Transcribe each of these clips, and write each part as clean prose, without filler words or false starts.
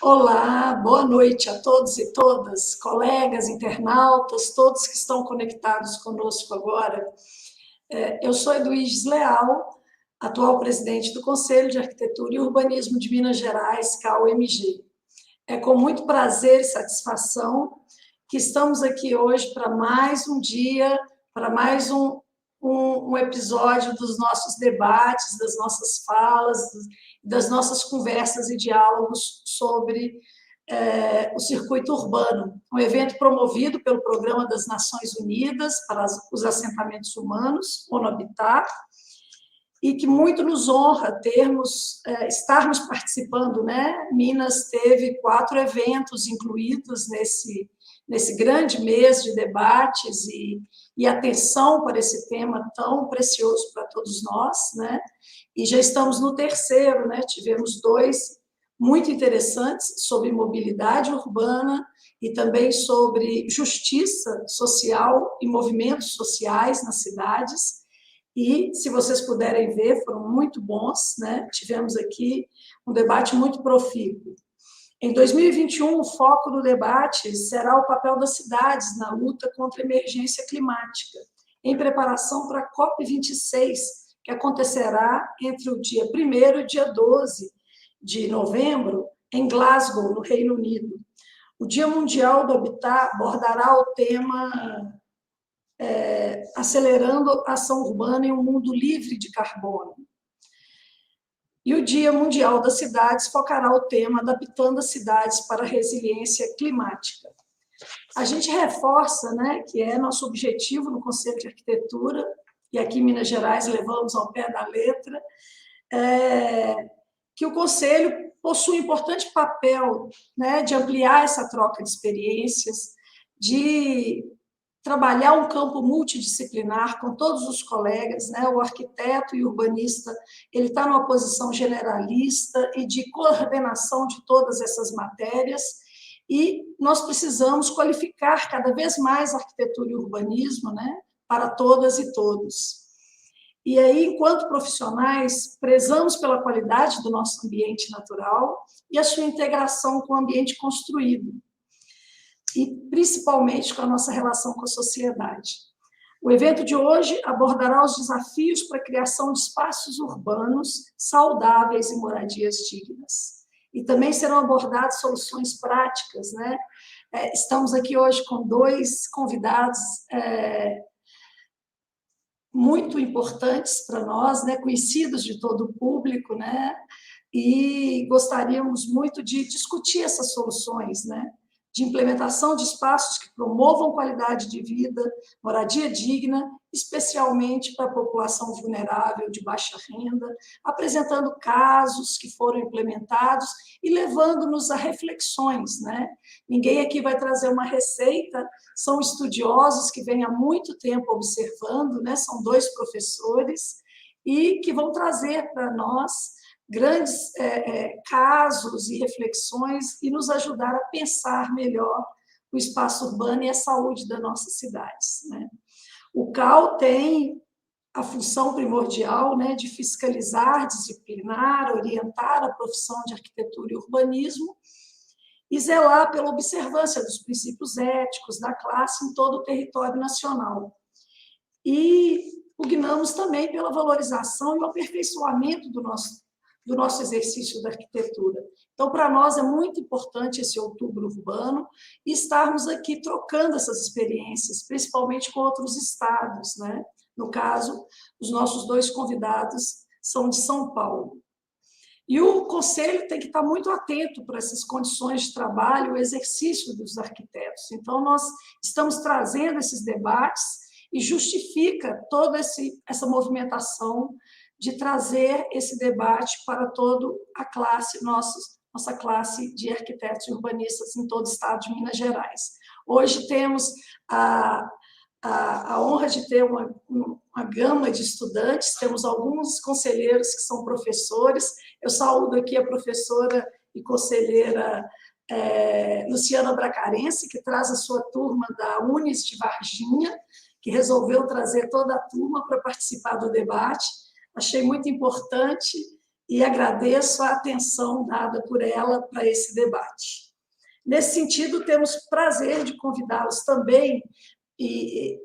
Olá, boa noite a todos e todas, colegas, internautas, todos que estão conectados conosco agora. Eu sou Eduíges Leal, atual presidente do Conselho de Arquitetura e Urbanismo de Minas Gerais, CAU-MG. É com muito prazer e satisfação que estamos aqui hoje para mais um dia, para mais um episódio dos nossos debates, das nossas falas, das nossas conversas e diálogos sobre o circuito urbano, um evento promovido pelo Programa das Nações Unidas para os Assentamentos Humanos, ONU Habitat, e que muito nos honra estarmos participando, né? Minas teve 4 eventos incluídos nesse grande mês de debates e atenção para esse tema tão precioso para todos nós, né? E já estamos no terceiro, né? Tivemos 2 muito interessantes sobre mobilidade urbana e também sobre justiça social e movimentos sociais nas cidades. E, se vocês puderem ver, foram muito bons, né? Tivemos aqui um debate muito profícuo. Em 2021, o foco do debate será o papel das cidades na luta contra a emergência climática, em preparação para a COP26, que acontecerá entre o dia 1º e o dia 12 de novembro, em Glasgow, no Reino Unido. O Dia Mundial do Habitat abordará o tema acelerando a ação urbana em um mundo livre de carbono. E o Dia Mundial das Cidades focará o tema adaptando as cidades para a resiliência climática. A gente reforça, né, que é nosso objetivo no Conselho de Arquitetura, e aqui em Minas Gerais levamos ao pé da letra, que o Conselho possui um importante papel, né, de ampliar essa troca de experiências, de trabalhar um campo multidisciplinar com todos os colegas, né? O arquiteto e o urbanista, ele está numa posição generalista e de coordenação de todas essas matérias, e nós precisamos qualificar cada vez mais arquitetura e urbanismo, né? Para todas e todos. E aí, enquanto profissionais, prezamos pela qualidade do nosso ambiente natural e a sua integração com o ambiente construído, e principalmente com a nossa relação com a sociedade. O evento de hoje abordará os desafios para a criação de espaços urbanos saudáveis e moradias dignas. E também serão abordadas soluções práticas, né? Estamos aqui hoje com 2 convidados muito importantes para nós, né? Conhecidos de todo o público, né? E gostaríamos muito de discutir essas soluções, né? De implementação de espaços que promovam qualidade de vida, moradia digna, especialmente para a população vulnerável de baixa renda, apresentando casos que foram implementados e levando-nos a reflexões, né? Ninguém aqui vai trazer uma receita, são estudiosos que vêm há muito tempo observando, né? São 2 professores e que vão trazer para nós grandes casos e reflexões e nos ajudar a pensar melhor o espaço urbano e a saúde das nossas cidades, né? O CAU tem a função primordial, né, de fiscalizar, disciplinar, orientar a profissão de arquitetura e urbanismo e zelar pela observância dos princípios éticos da classe em todo o território nacional. E pugnamos também pela valorização e o aperfeiçoamento do nosso exercício da arquitetura. Então, para nós é muito importante esse outubro urbano e estarmos aqui trocando essas experiências, principalmente com outros estados, né? No caso, os nossos 2 convidados são de São Paulo. E o Conselho tem que estar muito atento para essas condições de trabalho, o exercício dos arquitetos. Então, nós estamos trazendo esses debates e justifica toda essa movimentação de trazer esse debate para toda a classe, nossa classe de arquitetos e urbanistas em todo o estado de Minas Gerais. Hoje temos a honra de ter uma gama de estudantes, temos alguns conselheiros que são professores. Eu saúdo aqui a professora e conselheira Luciana Bracarense, que traz a sua turma da Unis de Varginha, que resolveu trazer toda a turma para participar do debate. Achei muito importante e agradeço a atenção dada por ela para esse debate. Nesse sentido, temos prazer de convidá-los também e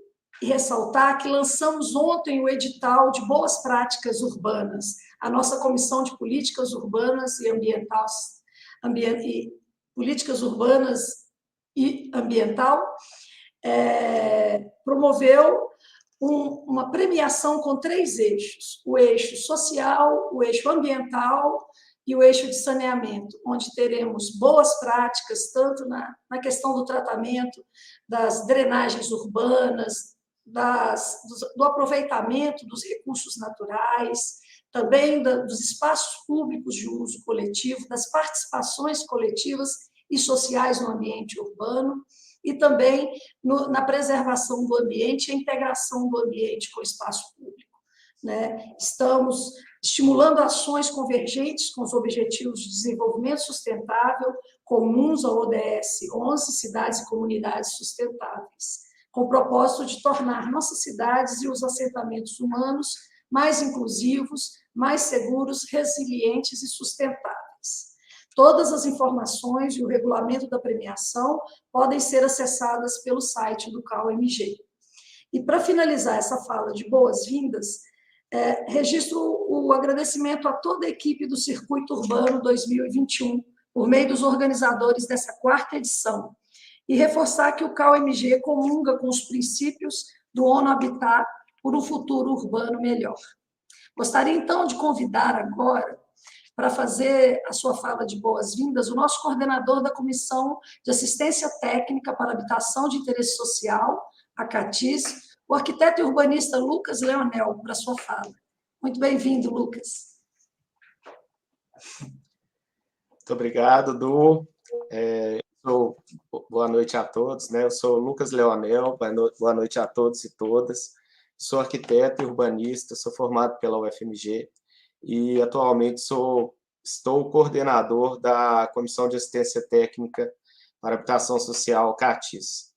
ressaltar que lançamos ontem o edital de boas práticas urbanas. A nossa Comissão de Políticas Urbanas e Políticas Urbanas e Ambiental promoveu uma premiação com 3 eixos: o eixo social, o eixo ambiental e o eixo de saneamento, onde teremos boas práticas, tanto na questão do tratamento das drenagens urbanas, do aproveitamento dos recursos naturais, também dos espaços públicos de uso coletivo, das participações coletivas e sociais no ambiente urbano, e também na preservação do ambiente e a integração do ambiente com o espaço público. Né? Estamos estimulando ações convergentes com os Objetivos de Desenvolvimento Sustentável comuns ao ODS 11, Cidades e Comunidades Sustentáveis, com o propósito de tornar nossas cidades e os assentamentos humanos mais inclusivos, mais seguros, resilientes e sustentáveis. Todas as informações e o regulamento da premiação podem ser acessadas pelo site do CAU-MG. E, para finalizar essa fala de boas-vindas, registro o agradecimento a toda a equipe do Circuito Urbano 2021, por meio dos organizadores dessa 4ª edição, e reforçar que o CAU-MG comunga com os princípios do ONU Habitat por um futuro urbano melhor. Gostaria, então, de convidar agora, para fazer a sua fala de boas-vindas, o nosso coordenador da Comissão de Assistência Técnica para Habitação de Interesse Social, a CATIS, o arquiteto e urbanista Lucas Leonel, para a sua fala. Muito bem-vindo, Lucas. Muito obrigado, Du. Boa noite a todos. Né? Eu sou o Lucas Leonel, boa noite a todos e todas. Sou arquiteto e urbanista, sou formado pela UFMG e atualmente estou coordenador da Comissão de Assistência Técnica para Habitação Social, CATIS.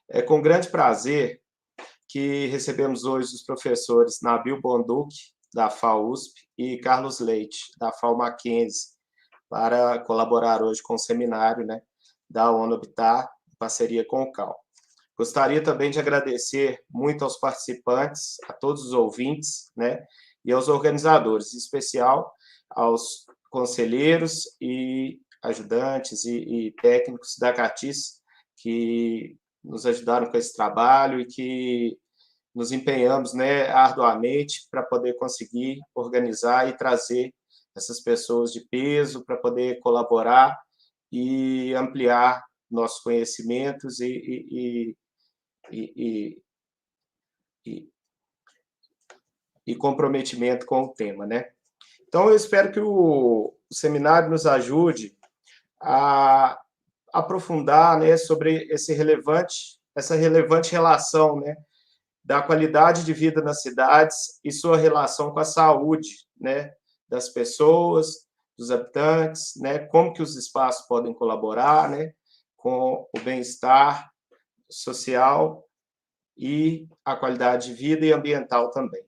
É com grande prazer que recebemos hoje os professores Nabil Bonduc, da FAUSP, e Carlos Leite, da FAO Mackenzie, para colaborar hoje com o seminário, né, da ONU Habitat, em parceria com o CAU. Gostaria também de agradecer muito aos participantes, a todos os ouvintes, né, e aos organizadores, em especial aos conselheiros e ajudantes e técnicos da CATIS, que nos ajudaram com esse trabalho e que nos empenhamos, né, arduamente para poder conseguir organizar e trazer essas pessoas de peso para poder colaborar e ampliar nossos conhecimentos e comprometimento com o tema, né? Então, eu espero que o seminário nos ajude a aprofundar, né, sobre essa relevante relação, né, da qualidade de vida nas cidades e sua relação com a saúde, né, das pessoas, dos habitantes, né, como que os espaços podem colaborar, né, com o bem-estar social e a qualidade de vida e ambiental também.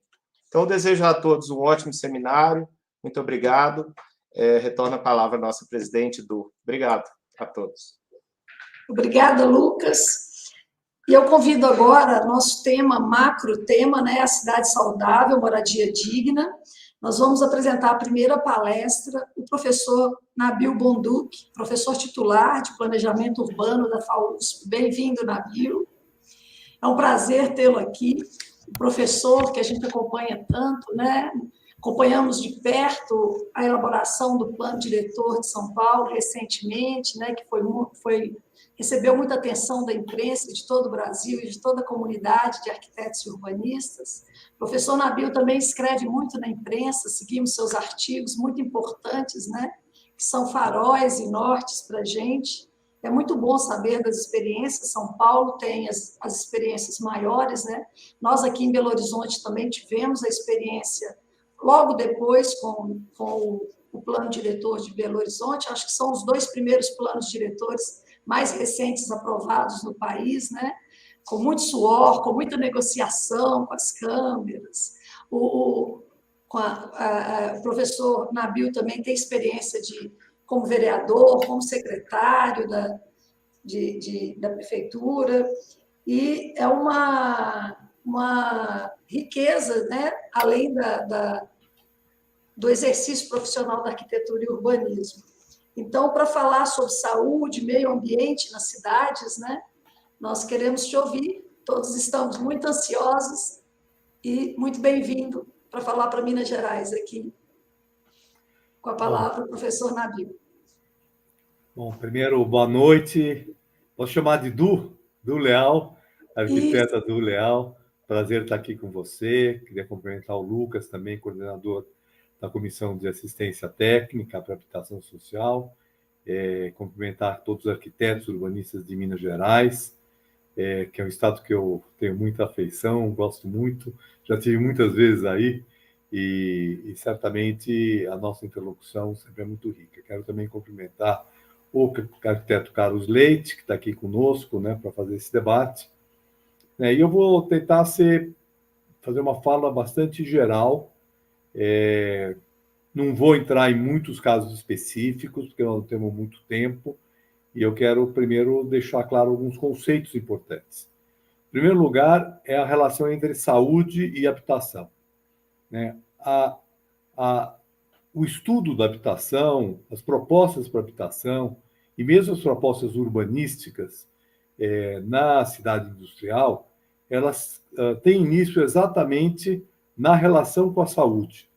Então, eu desejo a todos um ótimo seminário. Muito obrigado. Retorno a palavra à nossa presidente, Du. Obrigado a todos. Obrigada, Lucas. E eu convido agora nosso tema, macro tema, né, a cidade saudável, moradia digna. Nós vamos apresentar a primeira palestra, o professor Nabil Bonduc, professor titular de Planejamento Urbano da FAUSP. Bem-vindo, Nabil. É um prazer tê-lo aqui, o professor que a gente acompanha tanto, né? Acompanhamos de perto a elaboração do Plano Diretor de São Paulo recentemente, né, que recebeu muita atenção da imprensa de todo o Brasil e de toda a comunidade de arquitetos e urbanistas. O professor Nabil também escreve muito na imprensa, seguimos seus artigos muito importantes, né, que são faróis e nortes para a gente. É muito bom saber das experiências. São Paulo tem as experiências maiores, né? Nós aqui em Belo Horizonte também tivemos a experiência logo depois com o Plano Diretor de Belo Horizonte. Acho que são os 2 primeiros planos diretores mais recentes aprovados no país, né? Com muito suor, com muita negociação com as câmeras. o professor Nabil também tem experiência como vereador, como secretário da prefeitura, e é uma riqueza, né? Além do exercício profissional da arquitetura e urbanismo. Então, para falar sobre saúde, meio ambiente nas cidades, né? Nós queremos te ouvir, todos estamos muito ansiosos e muito bem-vindo para falar para Minas Gerais aqui. Com a palavra, o professor Nabil. Bom, primeiro, boa noite. Posso chamar de Du Leal, arquiteta Du Leal. Prazer estar aqui com você. Queria cumprimentar o Lucas, também coordenador da Comissão de Assistência Técnica para Habitação Social. Cumprimentar todos os arquitetos urbanistas de Minas Gerais, que é um estado que eu tenho muita afeição, gosto muito, já estive muitas vezes aí, e certamente a nossa interlocução sempre é muito rica. Quero também cumprimentar o arquiteto Carlos Leite, que está aqui conosco, né, para fazer esse debate. E eu vou tentar fazer uma fala bastante geral, não vou entrar em muitos casos específicos, porque nós não temos muito tempo, e eu quero primeiro deixar claro alguns conceitos importantes. Em primeiro lugar, é a relação entre saúde e habitação. O estudo da habitação, as propostas para habitação, e mesmo as propostas urbanísticas na cidade industrial, elas têm início exatamente na relação com a saúde.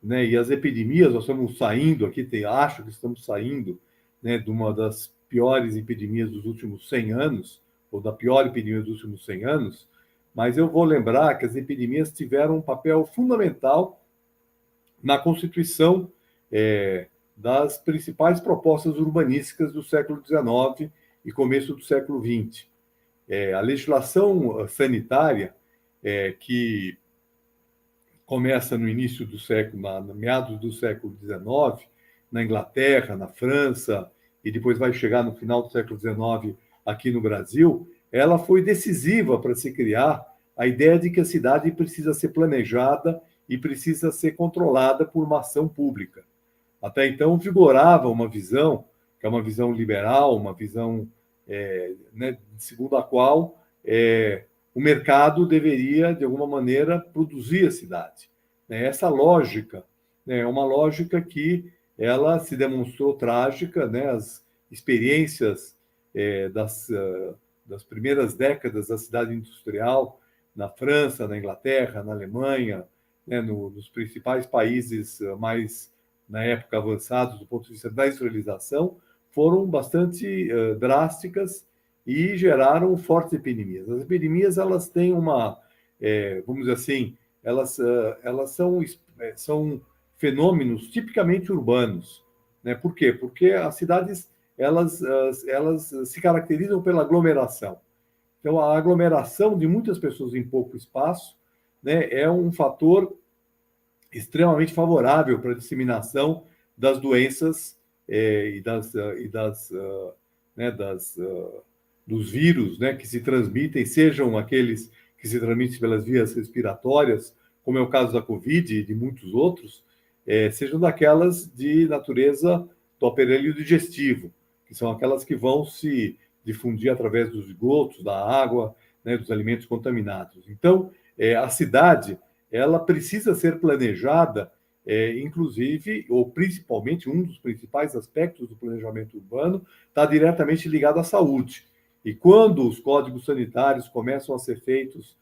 E as epidemias, nós estamos saindo aqui, acho que estamos saindo, de uma das piores epidemias dos últimos 100 anos, ou da pior epidemia dos últimos 100 anos, mas eu vou lembrar que as epidemias tiveram um papel fundamental na constituição das principais propostas urbanísticas do século XIX e começo do século XX. A legislação sanitária, que começa no início do século, meados do século XIX, na Inglaterra, na França, e depois vai chegar no final do século XIX aqui no Brasil, ela foi decisiva para se criar a ideia de que a cidade precisa ser planejada e precisa ser controlada por uma ação pública. Até então, vigorava uma visão, que é uma visão liberal, uma visão segundo a qual o mercado deveria, de alguma maneira, produzir a cidade. Essa lógica é uma lógica que ela se demonstrou trágica, as experiências das primeiras décadas da cidade industrial, na França, na Inglaterra, na Alemanha, nos principais países mais, na época, avançados do ponto de vista da industrialização, foram bastante drásticas e geraram fortes epidemias. As epidemias, elas têm vamos dizer assim, elas são fenômenos tipicamente urbanos. Por quê? Porque as cidades elas se caracterizam pela aglomeração. Então, a aglomeração de muitas pessoas em pouco espaço é um fator extremamente favorável para a disseminação das doenças dos vírus, que se transmitem, sejam aqueles que se transmitem pelas vias respiratórias, como é o caso da Covid e de muitos outros, sejam daquelas de natureza do aparelho digestivo, que são aquelas que vão se difundir através dos esgotos, da água, dos alimentos contaminados. Então, a cidade ela precisa ser planejada, inclusive, ou principalmente, um dos principais aspectos do planejamento urbano está diretamente ligado à saúde. E quando os códigos sanitários começam a ser feitos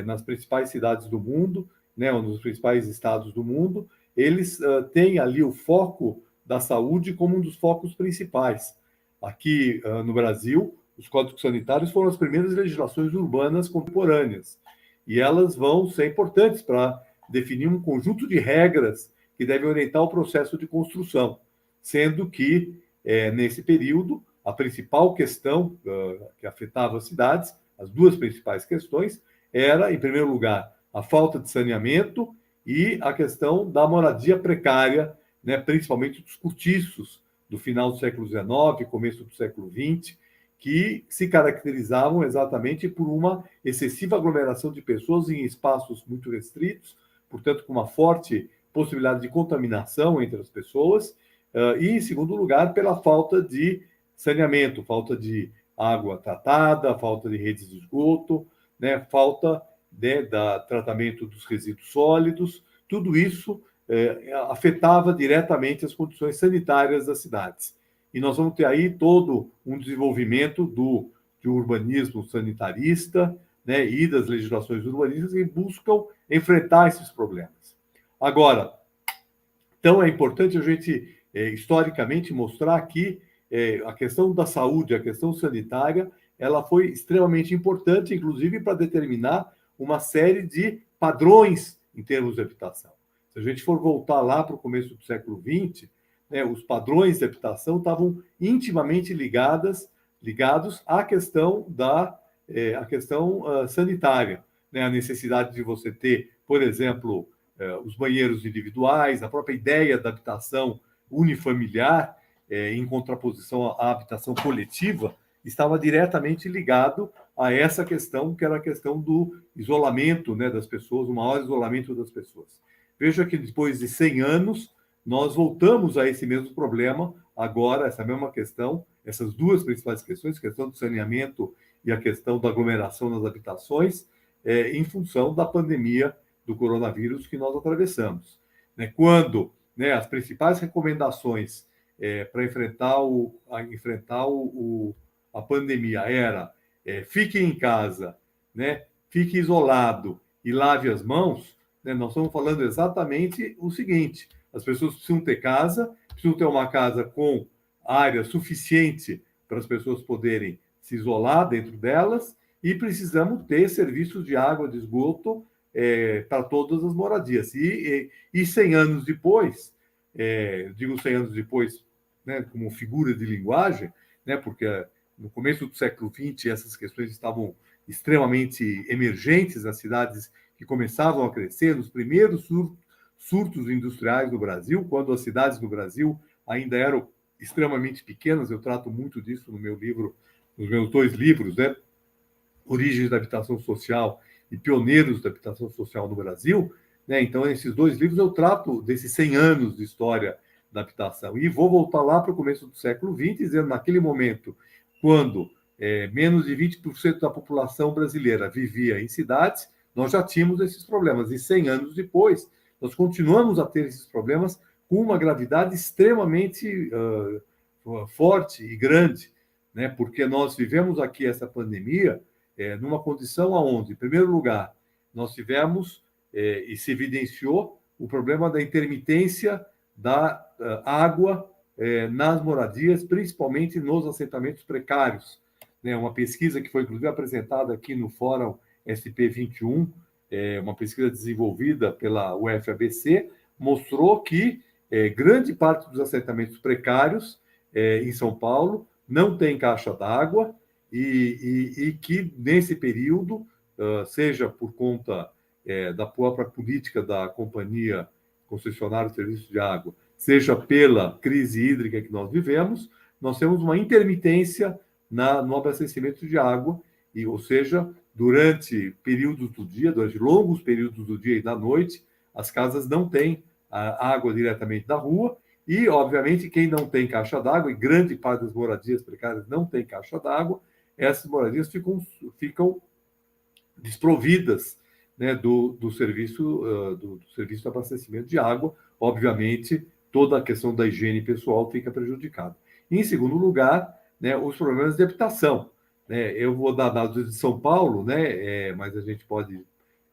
nas principais cidades do mundo, ou nos principais estados do mundo, eles têm ali o foco da saúde como um dos focos principais. Aqui no Brasil, os códigos sanitários foram as primeiras legislações urbanas contemporâneas, e elas vão ser importantes para definir um conjunto de regras que devem orientar o processo de construção, sendo que, nesse período, a principal questão que afetava as cidades, as duas principais questões, era, em primeiro lugar, a falta de saneamento e a questão da moradia precária, principalmente dos cortiços do final do século XIX, começo do século XX, que se caracterizavam exatamente por uma excessiva aglomeração de pessoas em espaços muito restritos, portanto, com uma forte possibilidade de contaminação entre as pessoas, e, em segundo lugar, pela falta de saneamento, falta de água tratada, falta de redes de esgoto, né, falta da tratamento dos resíduos sólidos. Tudo isso afetava diretamente as condições sanitárias das cidades. E nós vamos ter aí todo um desenvolvimento de um urbanismo sanitarista, né, e das legislações urbanistas que buscam enfrentar esses problemas. Agora, então é importante a gente, historicamente, mostrar que a questão da saúde, a questão sanitária, ela foi extremamente importante, inclusive para determinar uma série de padrões em termos de habitação. Se a gente for voltar lá para o começo do século XX, né, os padrões de habitação estavam intimamente ligados à questão sanitária, né, a necessidade de você ter, por exemplo, os banheiros individuais, a própria ideia da habitação unifamiliar, em contraposição à habitação coletiva, estava diretamente ligado a essa questão, que era a questão do isolamento, né, das pessoas, o maior isolamento das pessoas. Veja que depois de 100 anos, nós voltamos a esse mesmo problema, agora, essa mesma questão, essas duas principais questões, a questão do saneamento e a questão da aglomeração nas habitações, em função da pandemia do coronavírus que nós atravessamos. Quando, né, as principais recomendações para enfrentar a pandemia era fique em casa, né, fique isolado e lave as mãos, né, nós estamos falando exatamente o seguinte: as pessoas precisam ter casa, precisam ter uma casa com área suficiente para as pessoas poderem se isolar dentro delas, e precisamos ter serviços de água, de esgoto para todas as moradias. E 100 anos depois, digo 100 anos depois, né, como figura de linguagem, né, porque no começo do século XX essas questões estavam extremamente emergentes nas cidades que começavam a crescer, nos primeiros surtos industriais do Brasil, quando as cidades do Brasil ainda eram extremamente pequenas. Eu trato muito disso no meu livro, nos meus 2 livros, né, Origens da Habitação Social e Pioneiros da Habitação Social no Brasil, né? Então, nesses 2 livros eu trato desses 100 anos de história da habitação. E vou voltar lá para o começo do século XX, dizendo, naquele momento, quando menos de 20% da população brasileira vivia em cidades, nós já tínhamos esses problemas. E 100 anos depois, nós continuamos a ter esses problemas com uma gravidade extremamente forte e grande, né? Porque nós vivemos aqui essa pandemia numa condição onde, em primeiro lugar, nós tivemos e se evidenciou o problema da intermitência da água nas moradias, principalmente nos assentamentos precários. Uma pesquisa que foi, inclusive, apresentada aqui no Fórum SP21, uma pesquisa desenvolvida pela UFABC, mostrou que grande parte dos assentamentos precários em São Paulo não tem caixa d'água e que, nesse período, seja por conta da própria política da companhia concessionária de serviço de água, seja pela crise hídrica que nós vivemos, nós temos uma intermitência no abastecimento de água, ou seja, durante períodos do dia, durante longos períodos do dia e da noite, as casas não têm a água diretamente da rua e, obviamente, quem não tem caixa d'água, e grande parte das moradias precárias não tem caixa d'água, essas moradias ficam desprovidas, né, do serviço de abastecimento de água. Obviamente, toda a questão da higiene pessoal fica prejudicada. Em segundo lugar, né, os problemas de habitação. Né? Eu vou dar dados de São Paulo, né, mas a gente pode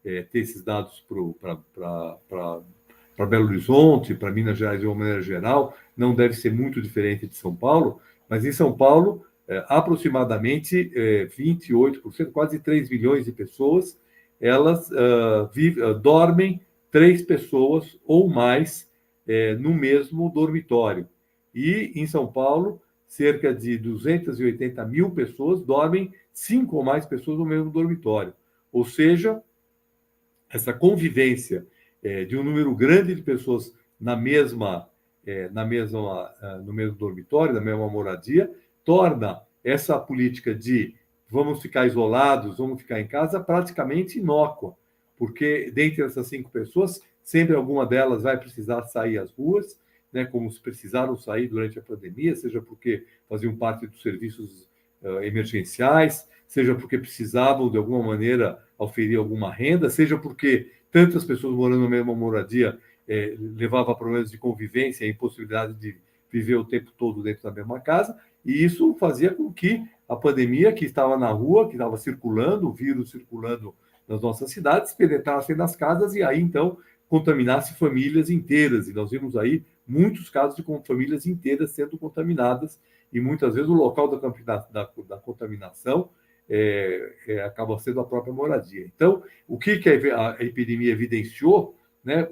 ter esses dados para Belo Horizonte, para Minas Gerais de uma maneira geral, não deve ser muito diferente de São Paulo, mas em São Paulo, aproximadamente 28%, quase 3 milhões de pessoas, elas dormem 3 pessoas ou mais no mesmo dormitório. E em São Paulo, cerca de 280 mil pessoas dormem 5 ou mais pessoas no mesmo dormitório. Ou seja, essa convivência de um número grande de pessoas no mesmo dormitório, na mesma moradia, torna essa política de vamos ficar isolados, vamos ficar em casa, praticamente inócua, porque dentre essas 5 pessoas, sempre alguma delas vai precisar sair às ruas, né, como se precisaram sair durante a pandemia, seja porque faziam parte dos serviços emergenciais, seja porque precisavam, de alguma maneira, oferir alguma renda, seja porque tantas pessoas morando na mesma moradia levava a problemas de convivência e impossibilidade de viver o tempo todo dentro da mesma casa, e isso fazia com que a pandemia que estava na rua, que estava circulando, o vírus circulando nas nossas cidades, penetrasse nas casas e aí, então, contaminasse famílias inteiras. E nós vimos aí muitos casos de famílias inteiras sendo contaminadas, e muitas vezes o local da contaminação acaba sendo a própria moradia. Então, o que a epidemia evidenciou, né,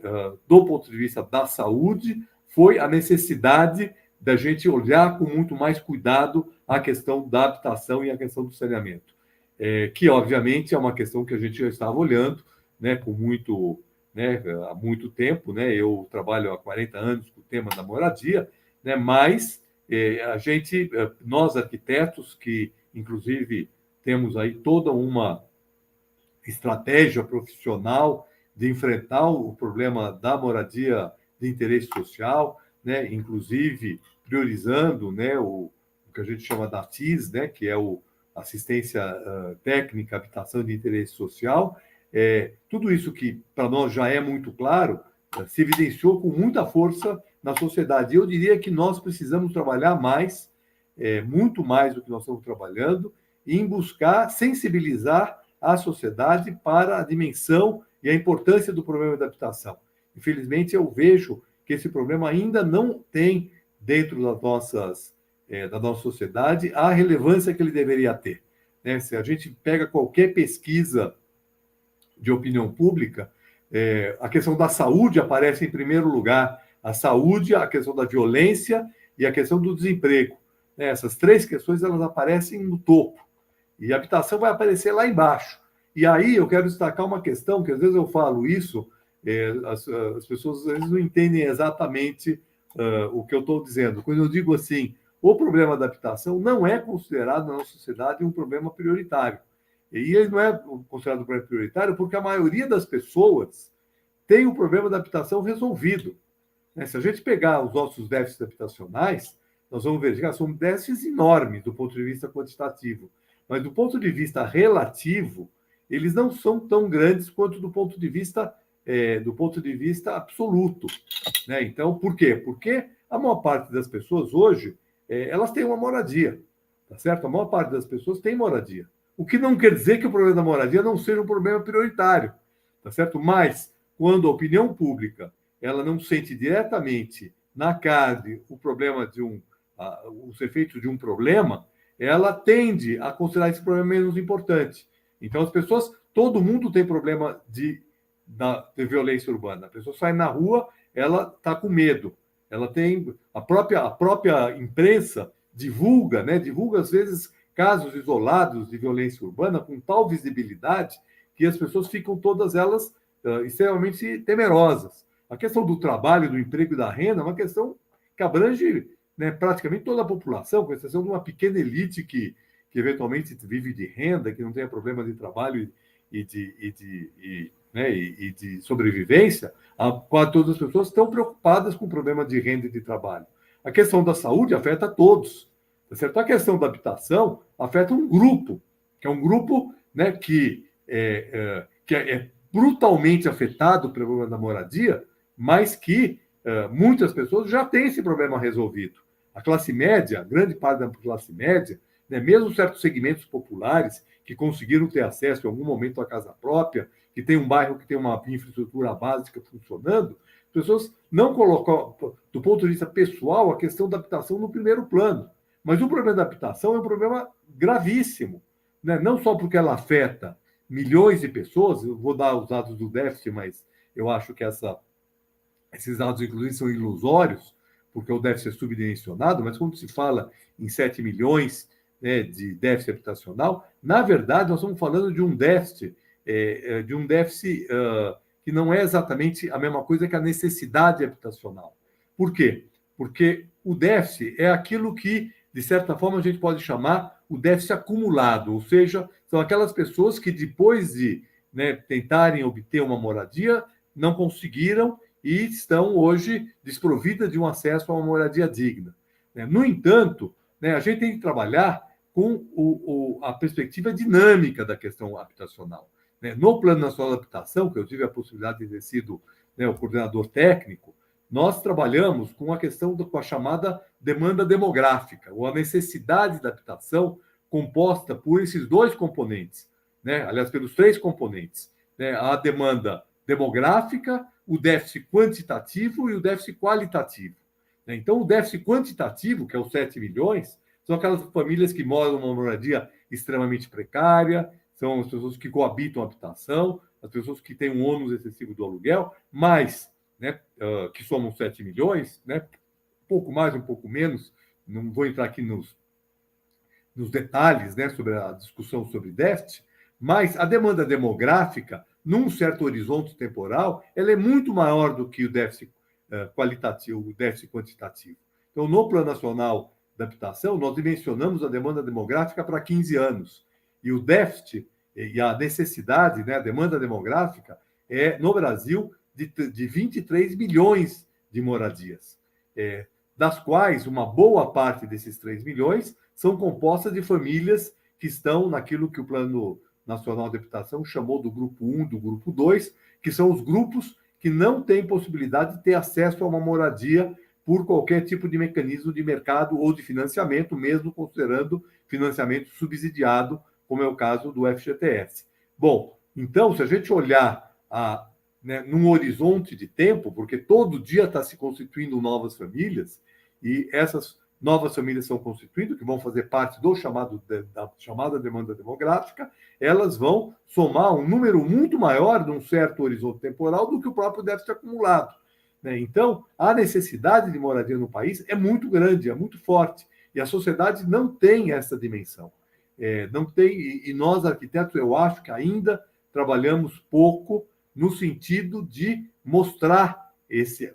do ponto de vista da saúde, foi a necessidade da gente olhar com muito mais cuidado a questão da habitação e a questão do saneamento, que, obviamente, é uma questão que a gente já estava olhando, né, há muito tempo, né? Eu trabalho há 40 anos com o tema da moradia, né? Mas nós arquitetos, que inclusive temos aí toda uma estratégia profissional de enfrentar o problema da moradia de interesse social, né? Inclusive priorizando, né, o que a gente chama da ATIS, né, que é o Assistência Técnica, Habitação de Interesse Social. Tudo isso que para nós já é muito claro, se evidenciou com muita força na sociedade. Eu diria que nós precisamos trabalhar mais, muito mais do que nós estamos trabalhando, em buscar sensibilizar a sociedade para a dimensão e a importância do problema da habitação. Infelizmente, eu vejo que esse problema ainda não tem, dentro da nossa sociedade, a relevância que ele deveria ter, né? Se a gente pega qualquer pesquisa de opinião pública, a questão da saúde aparece em primeiro lugar. A saúde, a questão da violência e a questão do desemprego, né? Essas três questões, elas aparecem no topo. E a habitação vai aparecer lá embaixo. E aí eu quero destacar uma questão, que às vezes eu falo isso, as pessoas às vezes não entendem exatamente o que eu estou dizendo. Quando eu digo assim, o problema da habitação não é considerado na nossa sociedade um problema prioritário. E ele não é considerado um problema prioritário porque a maioria das pessoas tem o problema da habitação resolvido, né? Se a gente pegar os nossos déficits habitacionais, nós vamos ver que são déficits enormes do ponto de vista quantitativo, mas do ponto de vista relativo, eles não são tão grandes quanto do ponto de vista absoluto, né? Então, por quê? Porque a maior parte das pessoas hoje, elas têm uma moradia, tá certo? A maior parte das pessoas tem moradia. O que não quer dizer que o problema da moradia não seja um problema prioritário, tá certo? Mas, quando a opinião pública ela não sente diretamente na carne o problema os efeitos de um problema, ela tende a considerar esse problema menos importante. Então, as pessoas, todo mundo tem problema de violência urbana. A pessoa sai na rua, ela está com medo. Ela tem a própria imprensa divulga, né? Divulga às vezes casos isolados de violência urbana com tal visibilidade que as pessoas ficam todas elas extremamente temerosas. A questão do trabalho, do emprego e da renda é uma questão que abrange, né, praticamente toda a população, com exceção de uma pequena elite que eventualmente vive de renda, que não tenha problema de trabalho e de sobrevivência. Quase todas as pessoas estão preocupadas com o problema de renda e de trabalho. A questão da saúde afeta todos, tá certo? A questão da habitação afeta um grupo, que é um grupo, né, que é brutalmente afetado pelo problema da moradia, mas que muitas pessoas já têm esse problema resolvido. A classe média, grande parte da classe média, né, mesmo certos segmentos populares que conseguiram ter acesso em algum momento à casa própria, que tem um bairro que tem uma infraestrutura básica funcionando, as pessoas não colocam, do ponto de vista pessoal, a questão da habitação no primeiro plano. Mas o problema da habitação é um problema gravíssimo, né? Não só porque ela afeta milhões de pessoas, eu vou dar os dados do déficit, mas eu acho que esses dados, inclusive, são ilusórios, porque o déficit é subdimensionado, mas quando se fala em 7 milhões, né, de déficit habitacional, na verdade, nós estamos falando de um déficit que não é exatamente a mesma coisa que a necessidade habitacional. Por quê? Porque o déficit é aquilo que, de certa forma, a gente pode chamar o déficit acumulado, ou seja, são aquelas pessoas que depois de, né, tentarem obter uma moradia, não conseguiram e estão hoje desprovidas de um acesso a uma moradia digna. No entanto, a gente tem que trabalhar com a perspectiva dinâmica da questão habitacional. No Plano Nacional de Habitação, que eu tive a possibilidade de ter sido o coordenador técnico, nós trabalhamos com a questão com a chamada demanda demográfica, ou a necessidade da habitação composta por esses dois componentes, aliás, pelos três componentes, a demanda demográfica, o déficit quantitativo e o déficit qualitativo. Então, o déficit quantitativo, que é os 7 milhões, são aquelas famílias que moram numa moradia extremamente precária, são as pessoas que coabitam a habitação, as pessoas que têm um ônus excessivo do aluguel, mas, que somam 7 milhões, um pouco mais, um pouco menos, não vou entrar aqui nos detalhes sobre a discussão sobre déficit, mas a demanda demográfica, num certo horizonte temporal, ela é muito maior do que o déficit qualitativo, o déficit quantitativo. Então, no Plano Nacional da Habitação, nós dimensionamos a demanda demográfica para 15 anos. E o déficit e a necessidade, a demanda demográfica, no Brasil, de 23 milhões de moradias, das quais uma boa parte desses 3 milhões são compostas de famílias que estão naquilo que o Plano Nacional de Habitação chamou do grupo 1, do grupo 2, que são os grupos que não têm possibilidade de ter acesso a uma moradia por qualquer tipo de mecanismo de mercado ou de financiamento, mesmo considerando financiamento subsidiado, como é o caso do FGTS. Bom, então, se a gente olhar num horizonte de tempo, porque todo dia está se constituindo novas famílias, e essas novas famílias são constituindo, que vão fazer parte da chamada demanda demográfica, elas vão somar um número muito maior num certo horizonte temporal do que o próprio déficit acumulado. Então, a necessidade de moradia no país é muito grande, é muito forte, e a sociedade não tem essa dimensão. Não tem, e nós, arquitetos, eu acho que ainda trabalhamos pouco no sentido de mostrar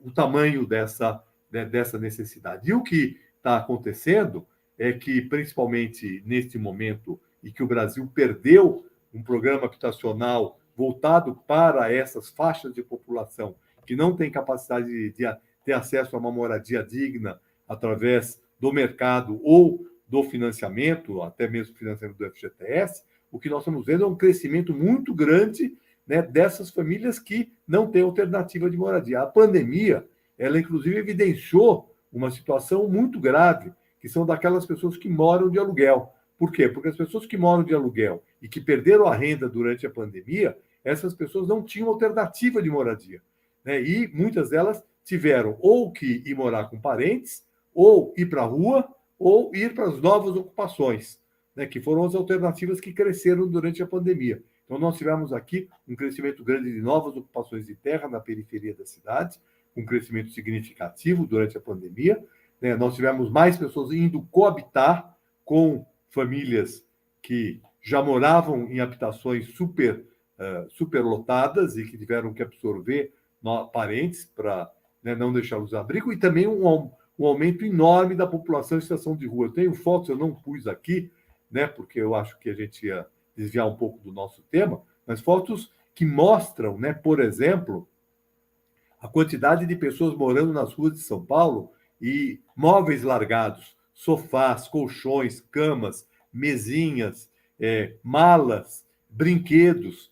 o tamanho dessa necessidade. E o que está acontecendo é que, principalmente neste momento em que o Brasil perdeu um programa habitacional voltado para essas faixas de população que não têm capacidade de ter acesso a uma moradia digna através do mercado ou do financiamento, até mesmo financiamento do FGTS, o que nós estamos vendo é um crescimento muito grande dessas famílias que não têm alternativa de moradia. A pandemia, ela inclusive evidenciou uma situação muito grave, que são daquelas pessoas que moram de aluguel. Por quê? Porque as pessoas que moram de aluguel e que perderam a renda durante a pandemia, essas pessoas não tinham alternativa de moradia. E muitas delas tiveram ou que ir morar com parentes, ou ir para a rua, ou ir para as novas ocupações, que foram as alternativas que cresceram durante a pandemia. Então, nós tivemos aqui um crescimento grande de novas ocupações de terra na periferia da cidade, um crescimento significativo durante a pandemia. Nós tivemos mais pessoas indo coabitar com famílias que já moravam em habitações superlotadas e que tiveram que absorver parentes para não deixá-los abrigo, e também um aumento enorme da população em situação de rua. Eu tenho fotos, eu não pus aqui, porque eu acho que a gente ia desviar um pouco do nosso tema, mas fotos que mostram, por exemplo, a quantidade de pessoas morando nas ruas de São Paulo e móveis largados, sofás, colchões, camas, mesinhas, malas, brinquedos,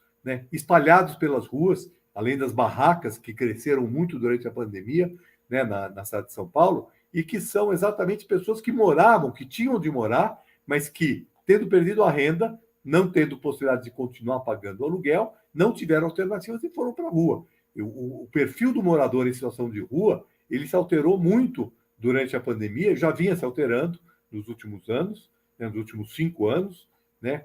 espalhados pelas ruas, além das barracas que cresceram muito durante a pandemia, na cidade de São Paulo, e que são exatamente pessoas que moravam, que tinham de morar, mas que, tendo perdido a renda, não tendo possibilidade de continuar pagando o aluguel, não tiveram alternativas e foram para a rua. O perfil do morador em situação de rua, ele se alterou muito durante a pandemia, já vinha se alterando nos últimos anos, nos últimos 5 anos,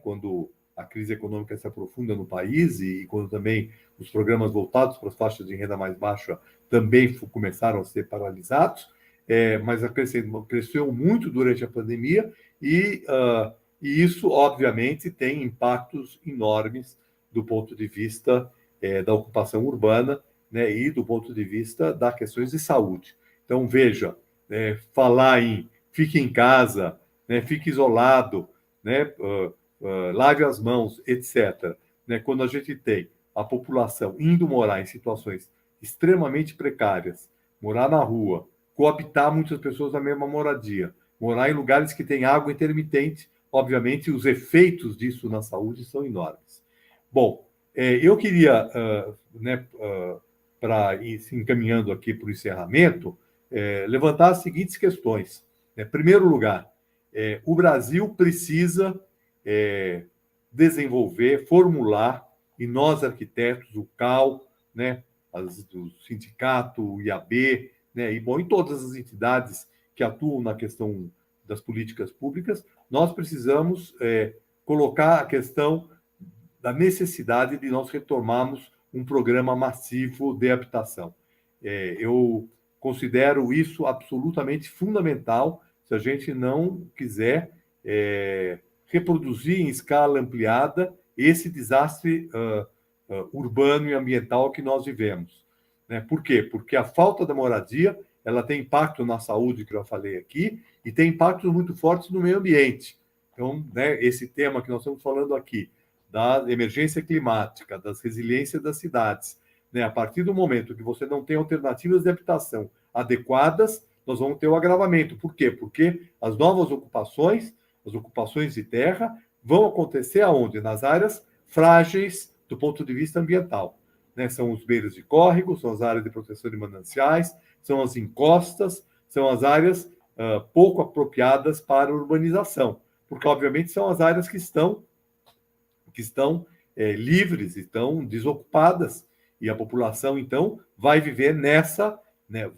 quando a crise econômica se aprofunda no país e quando também os programas voltados para as faixas de renda mais baixa também começaram a ser paralisados, mas cresceu muito durante a pandemia e isso, obviamente, tem impactos enormes do ponto de vista da ocupação urbana, e do ponto de vista das questões de saúde. Então, veja, falar em fique em casa, fique isolado, lave as mãos, etc. Quando a gente tem a população indo morar em situações extremamente precárias, morar na rua, coabitar muitas pessoas na mesma moradia, morar em lugares que têm água intermitente, obviamente os efeitos disso na saúde são enormes. Bom, eu queria, para ir se encaminhando aqui para o encerramento, levantar as seguintes questões. Em primeiro lugar, o Brasil precisa desenvolver, formular, e nós, arquitetos, o CAL, né, o sindicato, o IAB, né, e todas as entidades que atuam na questão das políticas públicas, nós precisamos colocar a questão da necessidade de nós retomarmos um programa massivo de habitação. Eu considero isso absolutamente fundamental se a gente não quiser reproduzir em escala ampliada esse desastre urbano e ambiental que nós vivemos. Né? Por quê? Porque a falta da moradia ela tem impacto na saúde, que eu falei aqui, e tem impactos muito fortes no meio ambiente. Então, né, esse tema que nós estamos falando aqui, da emergência climática, das resiliências das cidades, né, a partir do momento que você não tem alternativas de habitação adequadas, nós vamos ter o agravamento. Por quê? Porque as novas ocupações, as ocupações de terra, vão acontecer aonde? Nas áreas frágeis do ponto de vista ambiental. Né? São os beiros de córregos, são as áreas de proteção de mananciais, são as encostas, são as áreas pouco apropriadas para a urbanização, porque, obviamente, são as áreas que estão livres, estão desocupadas, e a população, então, vai viver nessa, né,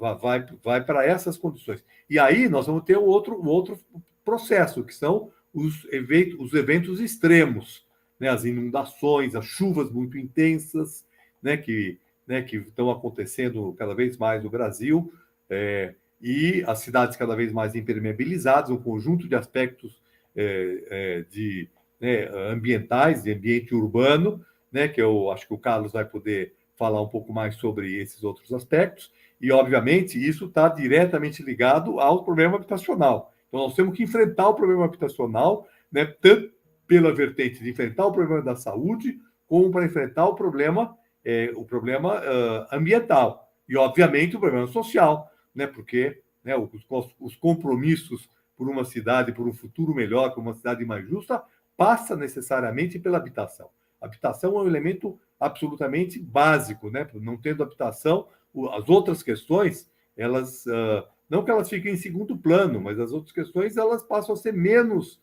vai para essas condições. E aí nós vamos ter o outro processo, que são os eventos extremos, né, as inundações, as chuvas muito intensas, né, que estão acontecendo cada vez mais no Brasil, e as cidades cada vez mais impermeabilizadas, um conjunto de aspectos ambientais, de ambiente urbano, né, que eu acho que o Carlos vai poder falar um pouco mais sobre esses outros aspectos, e, obviamente, isso está diretamente ligado ao problema habitacional. Então, nós temos que enfrentar o problema habitacional, né, tanto pela vertente de enfrentar o problema da saúde, como para enfrentar o problema ambiental. E, obviamente, o problema social, né, porque né, os compromissos por uma cidade, por um futuro melhor, por uma cidade mais justa, passa necessariamente pela habitação. A habitação é um elemento absolutamente básico, né? Não tendo habitação, as outras questões, elas não que elas fiquem em segundo plano, mas as outras questões elas passam a ser menos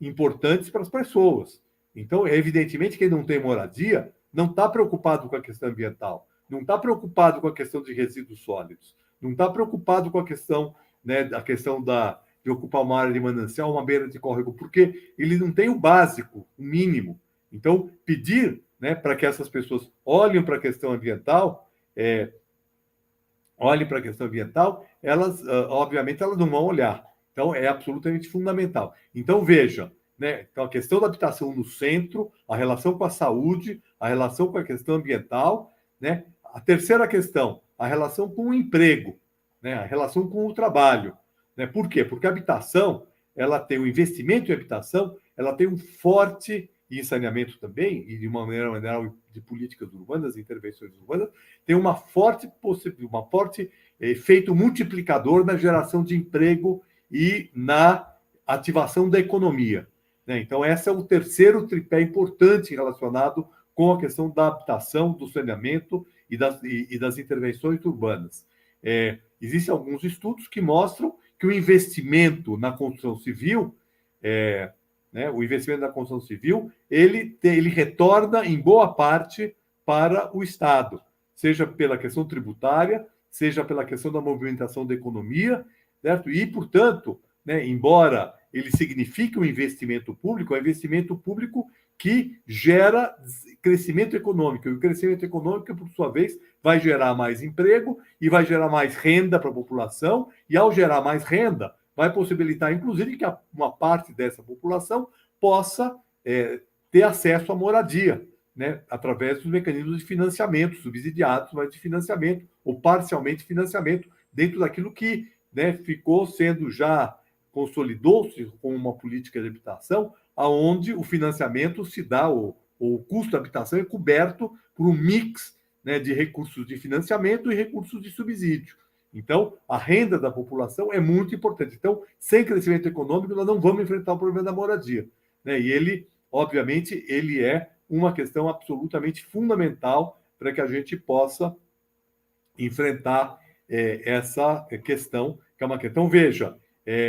importantes para as pessoas. Então, evidentemente, quem não tem moradia não está preocupado com a questão ambiental, não está preocupado com a questão de resíduos sólidos, não está preocupado com a questão, né, de ocupar uma área de manancial, uma beira de córrego, porque ele não tem o básico, o mínimo. Então, pedir, né, para que essas pessoas olhem para a questão ambiental, elas, obviamente, elas não vão olhar. Então, é absolutamente fundamental. Então, veja, né, então, a questão da habitação no centro, a relação com a saúde, a relação com a questão ambiental, né? A terceira questão, a relação com o emprego, né, a relação com o trabalho. Né? Por quê? Porque a habitação, ela tem um investimento em habitação, ela tem um forte, e em saneamento também, e de uma maneira geral de políticas urbanas, intervenções urbanas, tem uma forte efeito multiplicador na geração de emprego e na ativação da economia. Né? Então, esse é o terceiro tripé importante relacionado com a questão da habitação, do saneamento e das intervenções urbanas. Existem alguns estudos que mostram que o investimento na construção civil, ele retorna em boa parte para o Estado, seja pela questão tributária, seja pela questão da movimentação da economia, certo? E, portanto, né, embora ele signifique um investimento público, é um investimento público que gera crescimento econômico. E o crescimento econômico, por sua vez, vai gerar mais emprego e vai gerar mais renda para a população, e ao gerar mais renda, vai possibilitar, inclusive, que uma parte dessa população possa ter acesso à moradia, né, através dos mecanismos de financiamento, subsidiados, mas de financiamento, ou parcialmente financiamento, dentro daquilo que, né, ficou sendo já consolidou-se com uma política de habitação, aonde o financiamento se dá, ou o custo da habitação é coberto por um mix, né, de recursos de financiamento e recursos de subsídio. Então, a renda da população é muito importante. Então, sem crescimento econômico, nós não vamos enfrentar o problema da moradia, né? E ele, obviamente, ele é uma questão absolutamente fundamental para que a gente possa enfrentar essa questão, que é uma questão. Então, veja,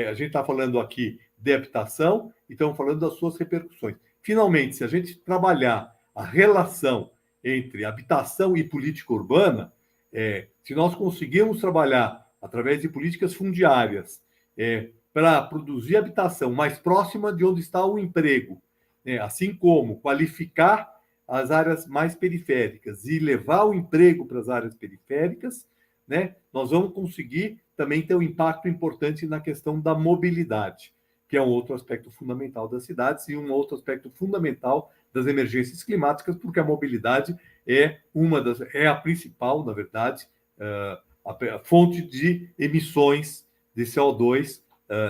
a gente está falando aqui de habitação e estamos falando das suas repercussões. Finalmente, se a gente trabalhar a relação entre habitação e política urbana, se nós conseguirmos trabalhar através de políticas fundiárias para produzir habitação mais próxima de onde está o emprego, né, assim como qualificar as áreas mais periféricas e levar o emprego para as áreas periféricas, né, nós vamos conseguir também ter um impacto importante na questão da mobilidade, que é um outro aspecto fundamental das cidades e um outro aspecto fundamental das emergências climáticas, porque a mobilidade é a principal, na verdade, a fonte de emissões de CO2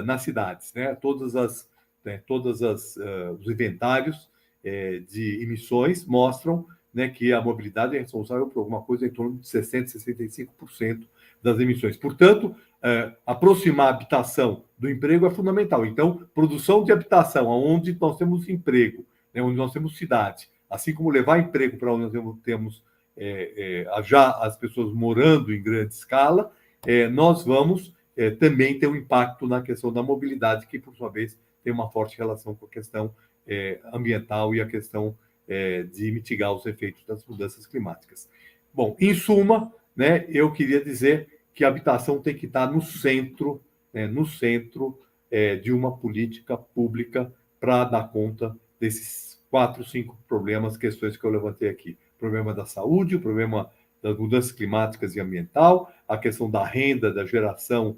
nas cidades, né? Todos os inventários de emissões mostram, né, que a mobilidade é responsável por alguma coisa em torno de 60%, 65% das emissões. Portanto, aproximar a habitação do emprego é fundamental. Então, produção de habitação, onde nós temos emprego, né, onde nós temos cidade, assim como levar emprego para onde nós temos já as pessoas morando em grande escala, nós vamos também ter um impacto na questão da mobilidade, que, por sua vez, tem uma forte relação com a questão ambiental e a questão de mitigar os efeitos das mudanças climáticas. Bom, em suma, né, eu queria dizer que a habitação tem que estar no centro de uma política pública para dar conta desses 4, 5 problemas, questões que eu levantei aqui. O problema da saúde, o problema das mudanças climáticas e ambiental, a questão da renda, da geração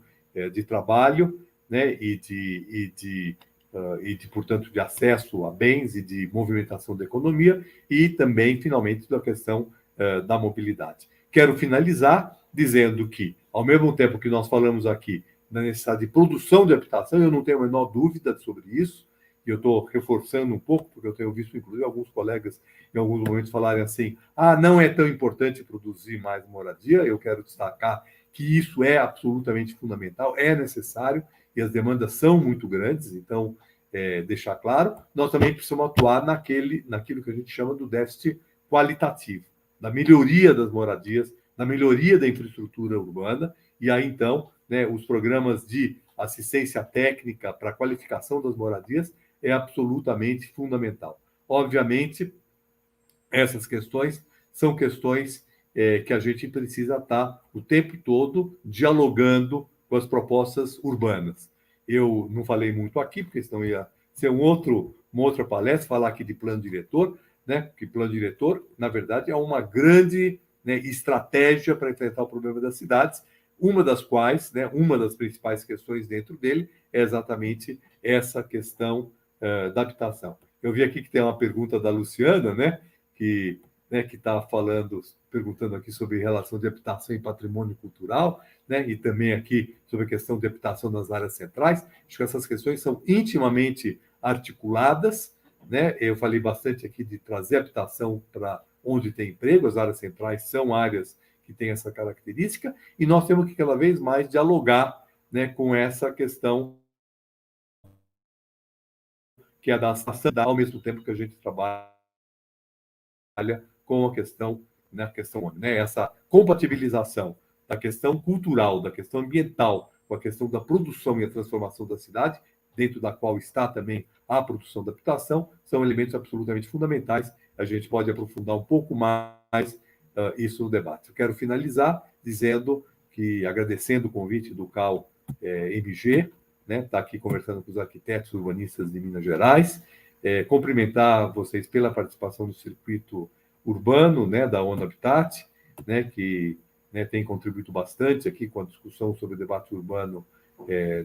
de trabalho, né, portanto, de acesso a bens e de movimentação da economia, e também, finalmente, da questão da mobilidade. Quero finalizar dizendo que, ao mesmo tempo que nós falamos aqui da necessidade de produção de habitação, eu não tenho a menor dúvida sobre isso, e eu estou reforçando um pouco, porque eu tenho visto, inclusive, alguns colegas, em alguns momentos, falarem assim: não é tão importante produzir mais moradia. Eu quero destacar que isso é absolutamente fundamental, é necessário, e as demandas são muito grandes. Então, deixar claro, nós também precisamos atuar naquilo que a gente chama do déficit qualitativo, da melhoria das moradias, da melhoria da infraestrutura urbana, e aí, então, né, os programas de assistência técnica para a qualificação das moradias é absolutamente fundamental. Obviamente, essas questões são questões que a gente precisa estar o tempo todo dialogando com as propostas urbanas. Eu não falei muito aqui, porque senão ia ser uma outra palestra, falar aqui de plano diretor, né? Porque plano diretor, na verdade, é uma grande, né, estratégia para enfrentar o problema das cidades, uma das quais, né, uma das principais questões dentro dele é exatamente essa questão da habitação. Eu vi aqui que tem uma pergunta da Luciana, né, que está perguntando aqui sobre relação de habitação e patrimônio cultural, né, e também aqui sobre a questão de habitação nas áreas centrais. Acho que essas questões são intimamente articuladas, né? Eu falei bastante aqui de trazer habitação para onde tem emprego, as áreas centrais são áreas que têm essa característica, e nós temos que cada vez mais dialogar, né, com essa questão que é da ação, ao mesmo tempo que a gente trabalha com a questão, né, essa compatibilização da questão cultural, da questão ambiental, com a questão da produção e a transformação da cidade, dentro da qual está também a produção da habitação, são elementos absolutamente fundamentais. A gente pode aprofundar um pouco mais isso no debate. Eu quero finalizar dizendo que, agradecendo o convite do CAU MG, né, está aqui conversando com os arquitetos urbanistas de Minas Gerais, cumprimentar vocês pela participação no circuito urbano, né, da ONU Habitat, né, que, né, tem contribuído bastante aqui com a discussão sobre o debate urbano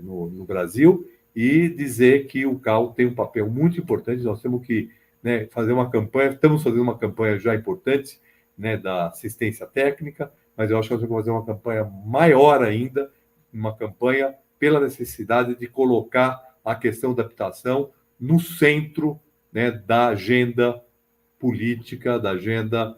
no Brasil, e dizer que o CAU tem um papel muito importante. Nós temos que, né, fazer uma campanha, estamos fazendo uma campanha já importante, né, da assistência técnica, mas eu acho que nós temos que fazer uma campanha maior ainda, uma campanha pela necessidade de colocar a questão da habitação no centro, né, da agenda política, da agenda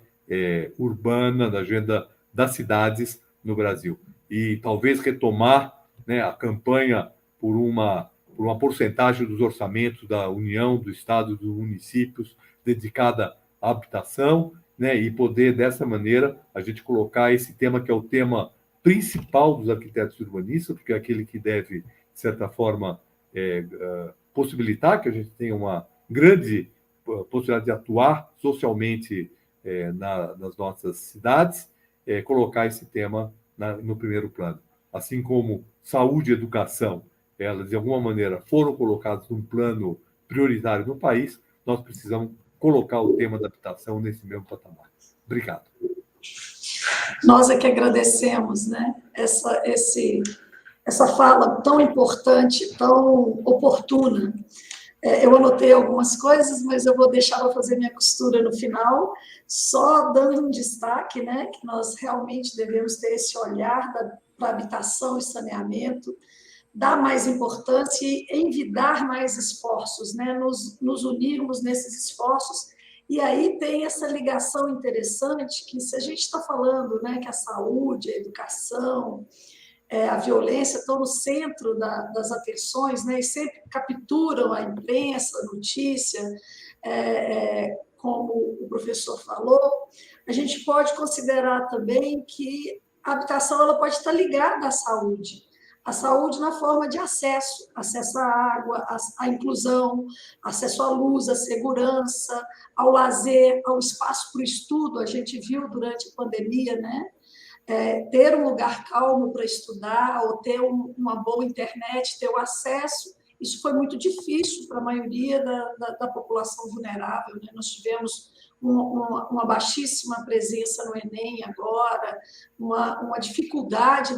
urbana, da agenda das cidades no Brasil. E talvez retomar, né, a campanha por uma porcentagem dos orçamentos da União, do Estado, dos municípios, dedicada à habitação, né, e poder, dessa maneira, a gente colocar esse tema, que é o tema principal dos arquitetos urbanistas, porque é aquele que deve, de certa forma, possibilitar que a gente tenha uma grande possibilidade de atuar socialmente nas nossas cidades, colocar esse tema no primeiro plano. Assim como saúde e educação, elas, de alguma maneira, foram colocadas num plano prioritário no país, nós precisamos colocar o tema da habitação nesse mesmo patamar. Obrigado. Nós é que agradecemos, né, essa fala tão importante, tão oportuna. Eu anotei algumas coisas, mas eu vou deixar para fazer minha costura no final, só dando um destaque, né, que nós realmente devemos ter esse olhar para habitação e saneamento, dar mais importância e envidar mais esforços, né, nos unirmos nesses esforços. E aí tem essa ligação interessante que, se a gente está falando, né, que a saúde, a educação, a violência estão no centro das atenções, né, e sempre capturam a imprensa, a notícia, como o professor falou, a gente pode considerar também que a habitação ela pode estar ligada à saúde. A saúde na forma de acesso à água, à inclusão, acesso à luz, à segurança, ao lazer, ao espaço para o estudo. A gente viu durante a pandemia, né? Ter um lugar calmo para estudar, ou ter uma boa internet, ter o acesso, isso foi muito difícil para a maioria da população vulnerável, né? Nós tivemos uma baixíssima presença no Enem agora, uma dificuldade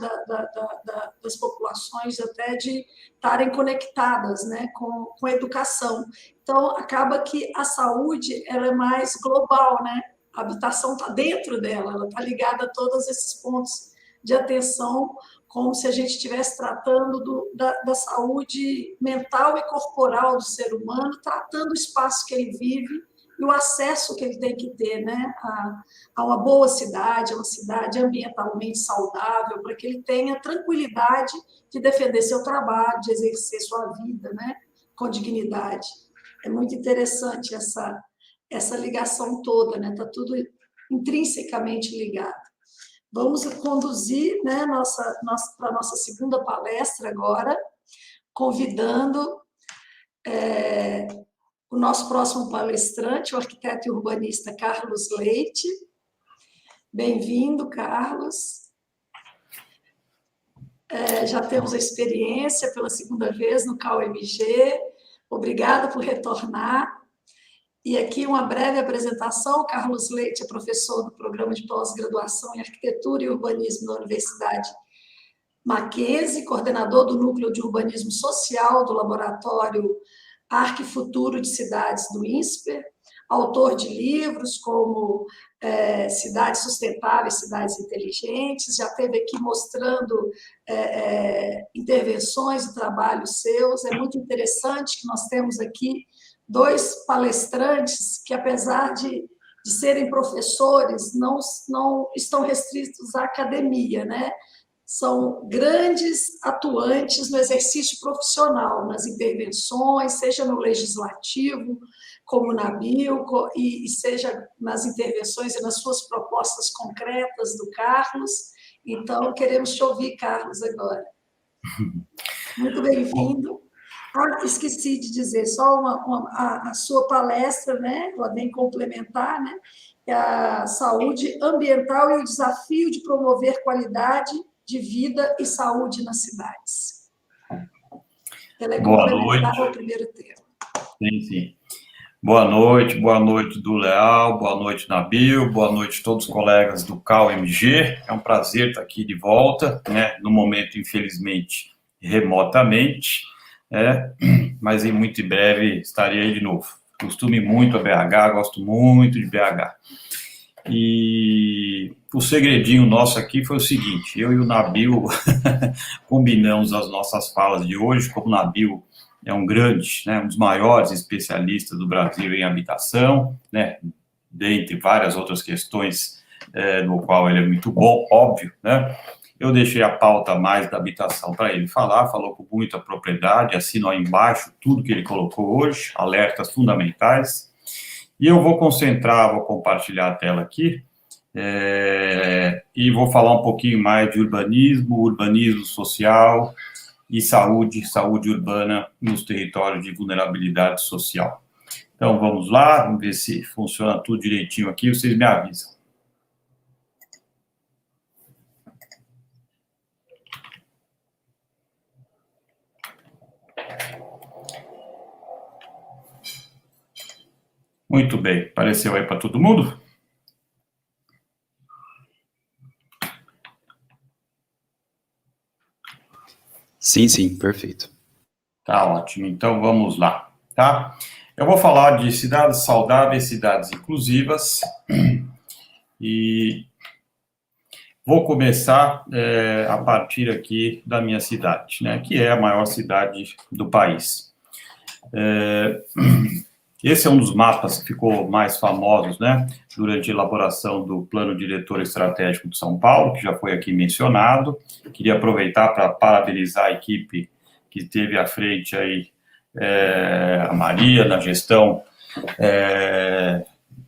das populações até de estarem conectadas, né, com a educação. Então, acaba que a saúde ela é mais global, né? A habitação está dentro dela, ela está ligada a todos esses pontos de atenção, como se a gente estivesse tratando da saúde mental e corporal do ser humano, tratando o espaço que ele vive e o acesso que ele tem que ter, né, a uma boa cidade, a uma cidade ambientalmente saudável, para que ele tenha tranquilidade de defender seu trabalho, de exercer sua vida, né, com dignidade. É muito interessante essa ligação toda, né? Está tudo intrinsecamente ligado. Vamos conduzir, né, para a nossa segunda palestra agora, convidando o nosso próximo palestrante, o arquiteto e urbanista Carlos Leite. Bem-vindo, Carlos. Já temos a experiência pela segunda vez no CAU-MG. Obrigada por retornar. E aqui uma breve apresentação. O Carlos Leite é professor do Programa de Pós-Graduação em Arquitetura e Urbanismo da Universidade Mackenzie, coordenador do Núcleo de Urbanismo Social do Laboratório Arquifuturo de Cidades do INSPER, autor de livros como Cidades Sustentáveis, Cidades Inteligentes, já esteve aqui mostrando intervenções e trabalhos seus. É muito interessante que nós temos aqui dois palestrantes que, apesar de serem professores, não estão restritos à academia, né? São grandes atuantes no exercício profissional, nas intervenções, seja no legislativo, como na BIL, e seja nas intervenções e nas suas propostas concretas do Carlos. Então, queremos te ouvir, Carlos, agora. Muito bem-vindo. Esqueci de dizer, só a sua palestra, né? Ela vem complementar, né? A saúde ambiental e o desafio de promover qualidade de vida e saúde nas cidades. Ela é complementar ao primeiro tema. Sim. Boa noite do Leal, boa noite Nabil, boa noite a todos os colegas do CAU-MG. É um prazer estar aqui de volta, né? No momento, infelizmente, remotamente, mas muito em breve estarei aí de novo. Costumo muito a BH, gosto muito de BH. E o segredinho nosso aqui foi o seguinte: eu e o Nabil combinamos as nossas falas de hoje. Como o Nabil é um grande, né, um dos maiores especialistas do Brasil em habitação, né, dentre várias outras questões no qual ele é muito bom, óbvio, né? Eu deixei a pauta mais da habitação para ele falar, falou com muita propriedade, assino aí embaixo tudo que ele colocou hoje, alertas fundamentais, e eu vou concentrar, vou compartilhar a tela aqui, e vou falar um pouquinho mais de urbanismo social e saúde urbana nos territórios de vulnerabilidade social. Então, vamos lá, vamos ver se funciona tudo direitinho aqui, vocês me avisam. Muito bem, apareceu aí para todo mundo? Sim, perfeito. Tá ótimo, então vamos lá, tá? Eu vou falar de cidades saudáveis, cidades inclusivas, e vou começar a partir aqui da minha cidade, né, que é a maior cidade do país. Esse é um dos mapas que ficou mais famosos, né, durante a elaboração do Plano Diretor Estratégico de São Paulo, que já foi aqui mencionado. Queria aproveitar para parabenizar a equipe que esteve à frente aí, a Maria, na gestão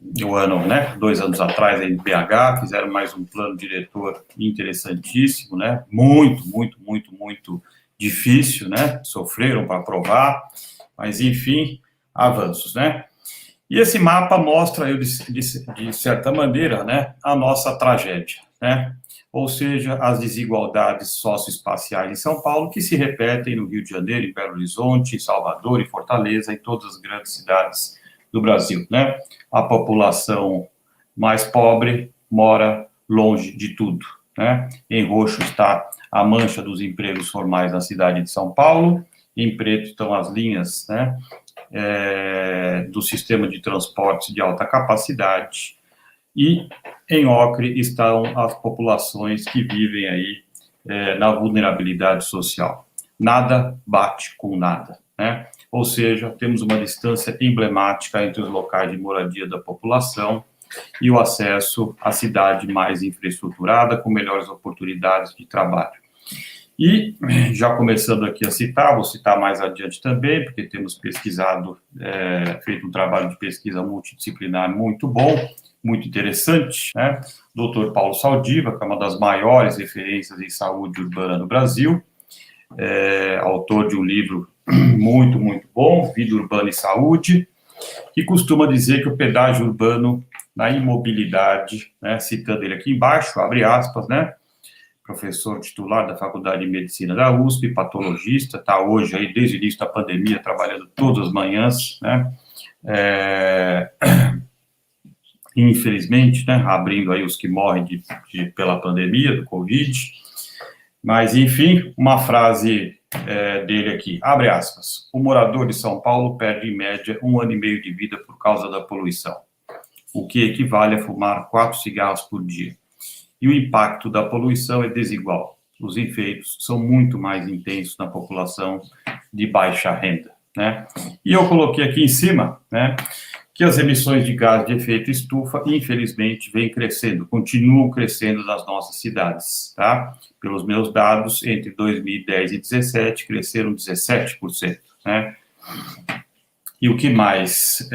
do ano, né, 2 anos atrás, aí, em BH, fizeram mais um plano diretor interessantíssimo, né, muito difícil, né, sofreram para aprovar, mas, enfim, avanços, né. E esse mapa mostra, de certa maneira, né, a nossa tragédia, né, ou seja, as desigualdades socioespaciais em São Paulo, que se repetem no Rio de Janeiro, em Belo Horizonte, em Salvador, em Fortaleza, em todas as grandes cidades do Brasil, né? A população mais pobre mora longe de tudo, né? Em roxo está a mancha dos empregos formais na cidade de São Paulo, em preto estão as linhas, né, do sistema de transporte de alta capacidade, e em ocre estão as populações que vivem aí na vulnerabilidade social. Nada bate com nada, né? Ou seja, temos uma distância emblemática entre os locais de moradia da população e o acesso à cidade mais infraestruturada, com melhores oportunidades de trabalho. E, já começando aqui a citar, vou citar mais adiante também, porque temos pesquisado, feito um trabalho de pesquisa multidisciplinar muito bom, muito interessante, né? Dr. Paulo Saldiva, que é uma das maiores referências em saúde urbana no Brasil, autor de um livro muito bom, Vida Urbana e Saúde, que costuma dizer que o pedágio urbano na imobilidade, né, citando ele aqui embaixo, abre aspas, né, professor titular da Faculdade de Medicina da USP, patologista, está hoje aí, desde o início da pandemia, trabalhando todas as manhãs, né, infelizmente, né, abrindo aí os que morrem pela pandemia do Covid, mas, enfim, uma frase dele aqui, abre aspas, o morador de São Paulo perde, em média, 1 ano e meio de vida por causa da poluição, o que equivale a fumar 4 cigarros por dia. E o impacto da poluição é desigual. Os efeitos são muito mais intensos na população de baixa renda, né? E eu coloquei aqui em cima, né, que as emissões de gás de efeito estufa, infelizmente, vêm crescendo, continuam crescendo nas nossas cidades, tá? Pelos meus dados, entre 2010 e 2017, cresceram 17%, né? E o que mais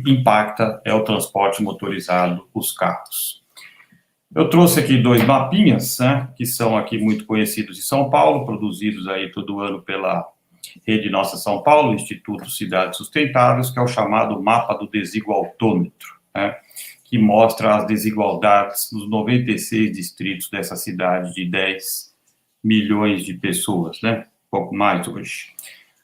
impacta é o transporte motorizado, os carros. Eu trouxe aqui 2 mapinhas, né, que são aqui muito conhecidos de São Paulo, produzidos aí todo ano pela Rede Nossa São Paulo, Instituto Cidades Sustentáveis, que é o chamado Mapa do Desigualtômetro, né, que mostra as desigualdades nos 96 distritos dessa cidade de 10 milhões de pessoas, né, pouco mais hoje.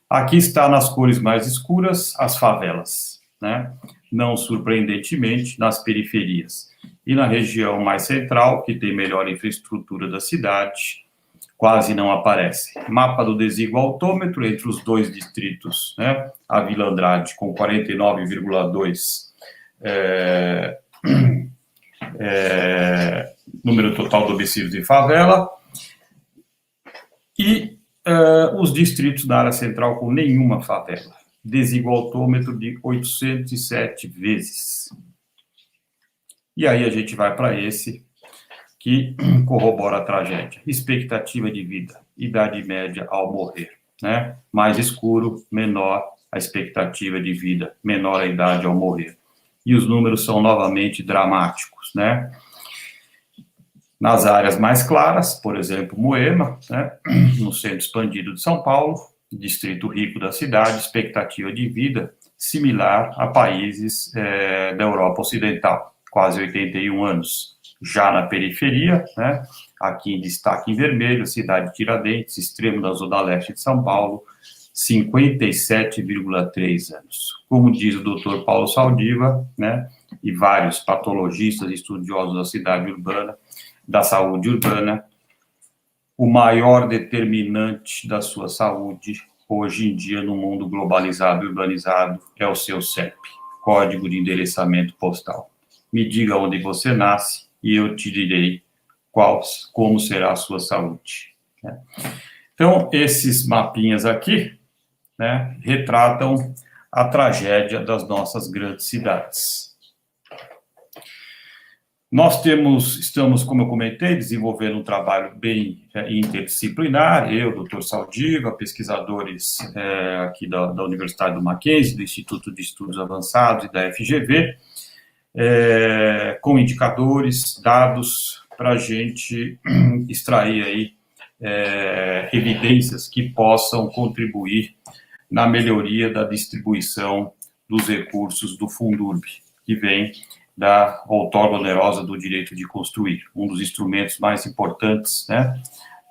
Aqui está, nas cores mais escuras, as favelas, né, não surpreendentemente, nas periferias. E na região mais central, que tem melhor infraestrutura da cidade, quase não aparece. Mapa do desigualtômetro entre os 2 distritos, né? A Vila Andrade, com 49,2 número total de homicídios de favela, e os distritos da área central com nenhuma favela, desigualtômetro de 807 vezes. E aí a gente vai para esse que corrobora a tragédia. Expectativa de vida, idade média ao morrer, né? Mais escuro, menor a expectativa de vida, menor a idade ao morrer. E os números são novamente dramáticos, né? Nas áreas mais claras, por exemplo, Moema, né? No centro expandido de São Paulo, distrito rico da cidade, expectativa de vida similar a países da Europa Ocidental, quase 81 anos. Já na periferia, né, aqui em destaque em vermelho, cidade de Tiradentes, extremo da zona leste de São Paulo, 57,3 anos. Como diz o Dr. Paulo Saldiva, né, e vários patologistas e estudiosos da cidade urbana, da saúde urbana, o maior determinante da sua saúde, hoje em dia, no mundo globalizado e urbanizado, é o seu CEP, Código de Endereçamento Postal. Me diga onde você nasce e eu te direi como será a sua saúde. Né? Então, esses mapinhas aqui, né, retratam a tragédia das nossas grandes cidades. Nós estamos, como eu comentei, desenvolvendo um trabalho bem interdisciplinar, eu, Dr. Saldiva, pesquisadores aqui da Universidade do Mackenzie, do Instituto de Estudos Avançados e da FGV, com indicadores, dados, para a gente extrair aí evidências que possam contribuir na melhoria da distribuição dos recursos do Fundurb, que vem da outorga onerosa do direito de construir, um dos instrumentos mais importantes, né,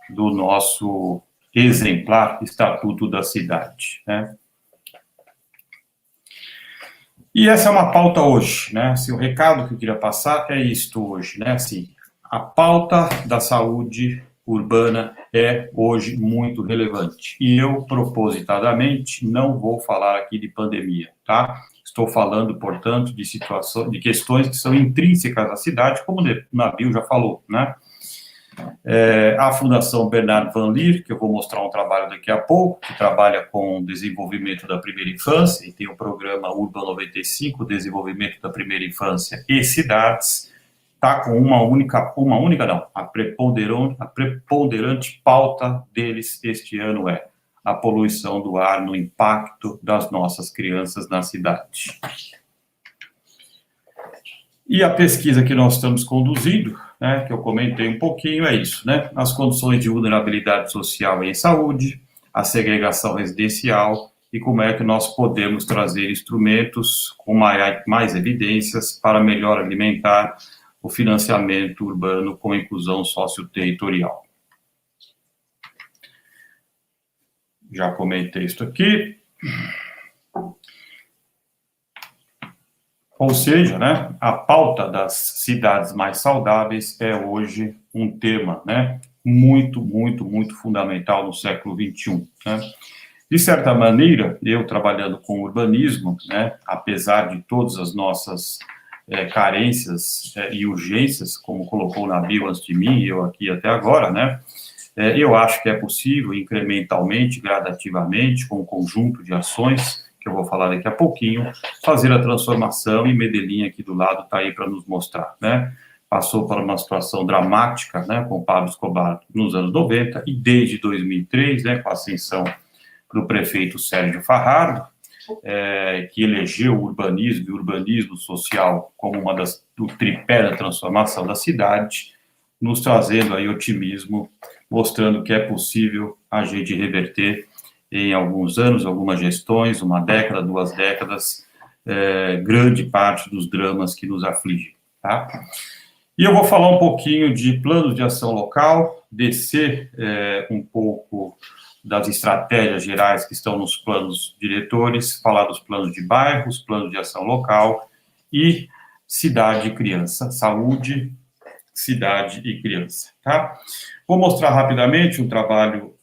do nosso exemplar Estatuto da Cidade, né. E essa é uma pauta hoje, né, assim, o recado que eu queria passar é isto hoje, né, assim, a pauta da saúde urbana é hoje muito relevante, e eu, propositadamente, não vou falar aqui de pandemia, tá? Estou falando, portanto, de questões que são intrínsecas à cidade, como o Nabil já falou, né? A Fundação Bernard Van Leer, que eu vou mostrar um trabalho daqui a pouco, que trabalha com o desenvolvimento da primeira infância, e tem o programa Urban 95, Desenvolvimento da Primeira Infância e Cidades, está com a preponderante pauta deles este ano é a poluição do ar no impacto das nossas crianças na cidade. E a pesquisa que nós estamos conduzindo, né, que eu comentei um pouquinho, é isso, né? As condições de vulnerabilidade social e em saúde, a segregação residencial e como é que nós podemos trazer instrumentos com mais evidências para melhor alimentar o financiamento urbano com inclusão socioterritorial. Já comentei isso aqui. Ou seja, né, a pauta das cidades mais saudáveis é hoje um tema, né, muito fundamental no século XXI. Né? De certa maneira, eu trabalhando com urbanismo, né, apesar de todas as nossas carências e urgências, como colocou o Nabil antes de mim, e eu aqui até agora, né, eu acho que é possível, incrementalmente, gradativamente, com um conjunto de ações, que eu vou falar daqui a pouquinho, fazer a transformação, e Medellín aqui do lado está aí para nos mostrar, né? Passou por uma situação dramática, né, com Pablo Escobar nos anos 90, e desde 2003, né, com a ascensão do prefeito Sérgio Fajardo, que elegeu o urbanismo e o urbanismo social como do tripé da transformação da cidade, nos trazendo aí otimismo, mostrando que é possível a gente reverter em alguns anos, algumas gestões, uma década, 2 décadas, grande parte dos dramas que nos afligem, tá? E eu vou falar um pouquinho de planos de ação local, descer um pouco das estratégias gerais que estão nos planos diretores, falar dos planos de bairros, planos de ação local e cidade e criança, saúde, cidade e criança, tá? Vou mostrar rapidamente um trabalho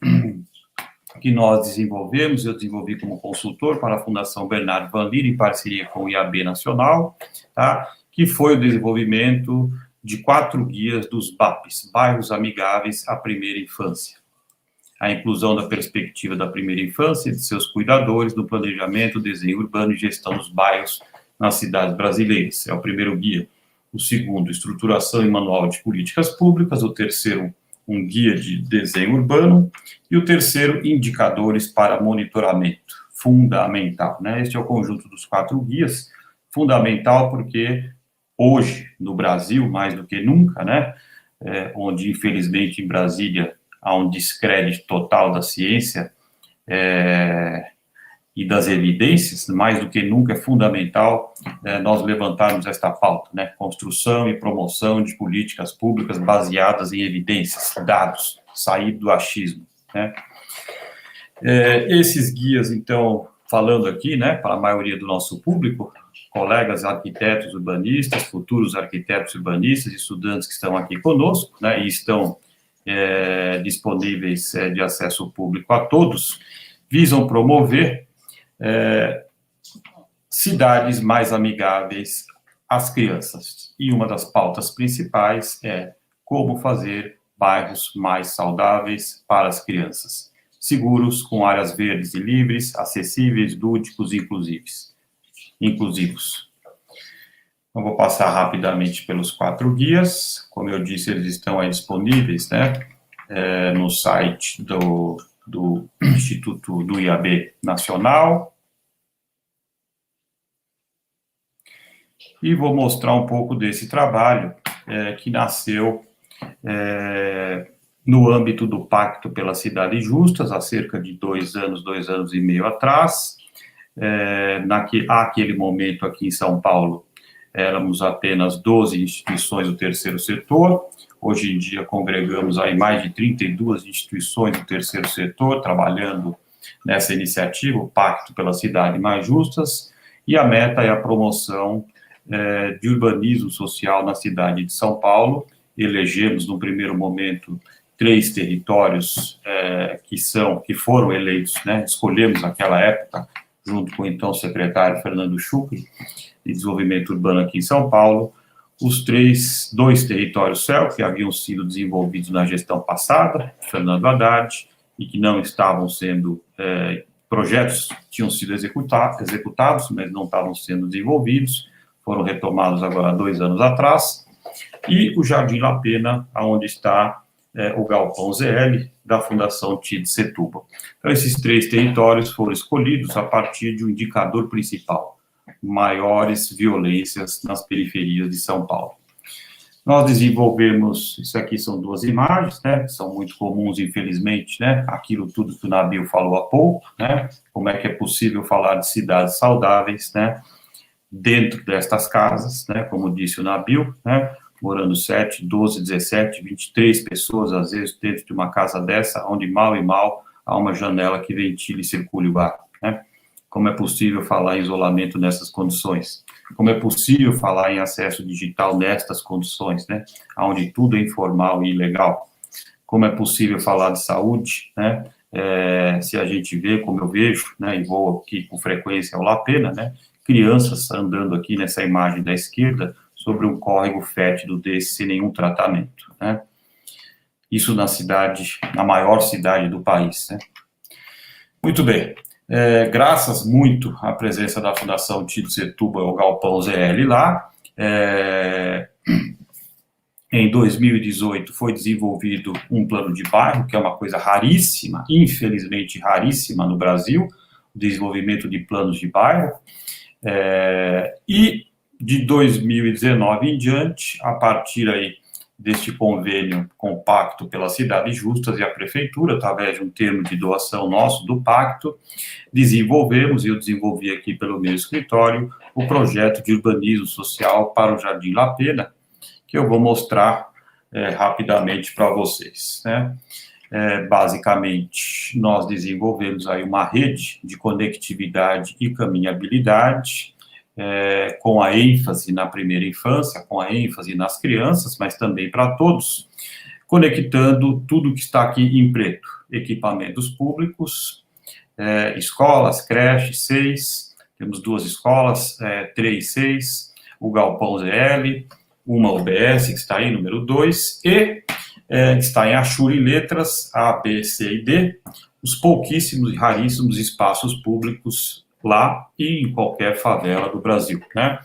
que nós desenvolvemos, eu desenvolvi como consultor para a Fundação Bernard Van Leer, em parceria com o IAB Nacional, tá? Que foi o desenvolvimento de 4 guias dos BAPs, Bairros Amigáveis à Primeira Infância. a inclusão da perspectiva da primeira infância e de seus cuidadores no planejamento, desenho urbano e gestão dos bairros nas cidades brasileiras. É o primeiro guia. O segundo, estruturação e manual de políticas públicas. O terceiro, um guia de desenho urbano. E o terceiro, indicadores para monitoramento. Fundamental, né? Este é o conjunto dos 4 guias. Fundamental porque hoje, no Brasil, mais do que nunca, né? Onde, infelizmente, em Brasília, há um descrédito total da ciência e das evidências, mais do que nunca é fundamental nós levantarmos esta pauta, né? Construção e promoção de políticas públicas baseadas em evidências, dados, sair do achismo, né? Esses guias, então, falando aqui, né, para a maioria do nosso público, colegas arquitetos urbanistas, futuros arquitetos urbanistas, estudantes que estão aqui conosco, né, e estão disponíveis de acesso público a todos, visam promover cidades mais amigáveis às crianças. E uma das pautas principais é como fazer bairros mais saudáveis para as crianças, seguros, com áreas verdes e livres, acessíveis, lúdicos e inclusivos. Eu vou passar rapidamente pelos 4 guias. Como eu disse, eles estão aí disponíveis, né, no site do Instituto do IAB Nacional. E vou mostrar um pouco desse trabalho que nasceu no âmbito do Pacto pela Cidades Justas, há cerca de 2 anos e meio atrás. Naquele momento, aqui em São Paulo, éramos apenas 12 instituições do terceiro setor. Hoje em dia, congregamos aí mais de 32 instituições do terceiro setor, trabalhando nessa iniciativa, o Pacto pela Cidades Mais Justas, e a meta é a promoção de urbanismo social na cidade de São Paulo. Elegemos, no primeiro momento, 3 territórios que foram eleitos, né, escolhemos naquela época, junto com o então secretário Fernando Chucri, de Desenvolvimento Urbano aqui em São Paulo, os 2 territórios CEL, que haviam sido desenvolvidos na gestão passada, Fernando Haddad, e que não estavam sendo, projetos tinham sido executados, mas não estavam sendo desenvolvidos, foram retomados agora 2 anos atrás, e o Jardim La Pena, onde está o Galpão ZL, da Fundação TID Setúbal. Então, esses 3 territórios foram escolhidos a partir de um indicador principal: maiores violências nas periferias de São Paulo. Nós desenvolvemos, isso aqui são 2 imagens, né, são muito comuns, infelizmente, né, aquilo tudo que o Nabil falou há pouco, né, como é que é possível falar de cidades saudáveis, né, dentro destas casas, né, como disse o Nabil, né, morando 7, 12, 17, 23 pessoas, às vezes, dentro de uma casa dessa, onde mal e mal há uma janela que ventile e circule o ar, né? Como é possível falar em isolamento nessas condições? Como é possível falar em acesso digital nestas condições, né? Onde tudo é informal e ilegal? Como é possível falar de saúde, né? Se a gente vê, como eu vejo, né, e vou aqui com frequência ao La Pena, né, crianças andando aqui nessa imagem da esquerda, sobre um córrego fétido desse, sem nenhum tratamento, né? Isso na maior cidade do país, né? Muito bem. Graças muito à presença da Fundação TID Setúbal, o Galpão ZL lá, em 2018 foi desenvolvido um plano de bairro, que é uma coisa raríssima, infelizmente raríssima no Brasil, o desenvolvimento de planos de bairro, e de 2019 em diante, a partir aí deste convênio com o Pacto pelas Cidades Justas e a Prefeitura, através de um termo de doação nosso do Pacto, desenvolvemos, e eu desenvolvi aqui pelo meu escritório, o projeto de urbanismo social para o Jardim La Pena, que eu vou mostrar rapidamente para vocês, né? Basicamente, nós desenvolvemos aí uma rede de conectividade e caminhabilidade, com a ênfase na primeira infância, com a ênfase nas crianças, mas também para todos, conectando tudo que está aqui em preto: equipamentos públicos, escolas, creches, 6, temos 2 escolas, 3, 6, o Galpão ZL, uma UBS, que está aí, número 2, e está em Achuri Letras, A, B, C e D, os pouquíssimos e raríssimos espaços públicos lá e em qualquer favela do Brasil, né?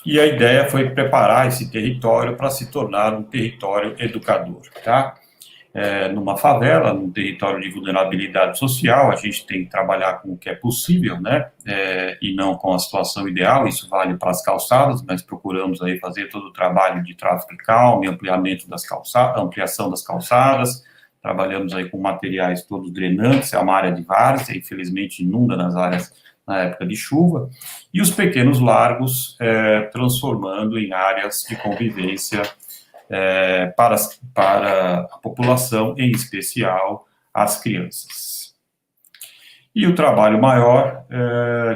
E a ideia foi preparar esse território para se tornar um território educador, tá? Numa favela, num território de vulnerabilidade social, a gente tem que trabalhar com o que é possível, né? E não com a situação ideal. Isso vale para as calçadas, mas procuramos aí fazer todo o trabalho de tráfego calmo, ampliamento das calçadas, ampliação das calçadas. Trabalhamos aí com materiais todos drenantes, é uma área de várzea, infelizmente inunda nas áreas na época de chuva, e os pequenos largos transformando em áreas de convivência para a população, em especial as crianças. E o trabalho maior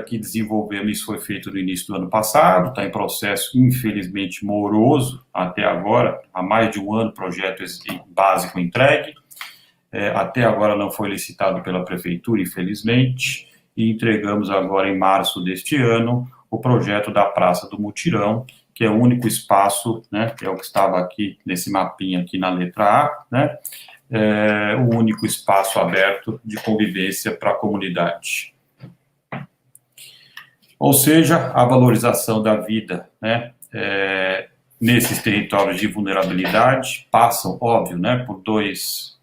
que desenvolvemos, isso foi feito no início do ano passado, está em processo, infelizmente, moroso até agora, há mais de um ano, projeto básico entregue, até agora não foi licitado pela prefeitura, infelizmente, e entregamos agora em março deste ano o projeto da Praça do Mutirão, que é o único espaço, né, que é o que estava aqui nesse mapinha aqui na letra A, né, o único espaço aberto de convivência para a comunidade. Ou seja, a valorização da vida, né, nesses territórios de vulnerabilidade passam, óbvio, né, por dois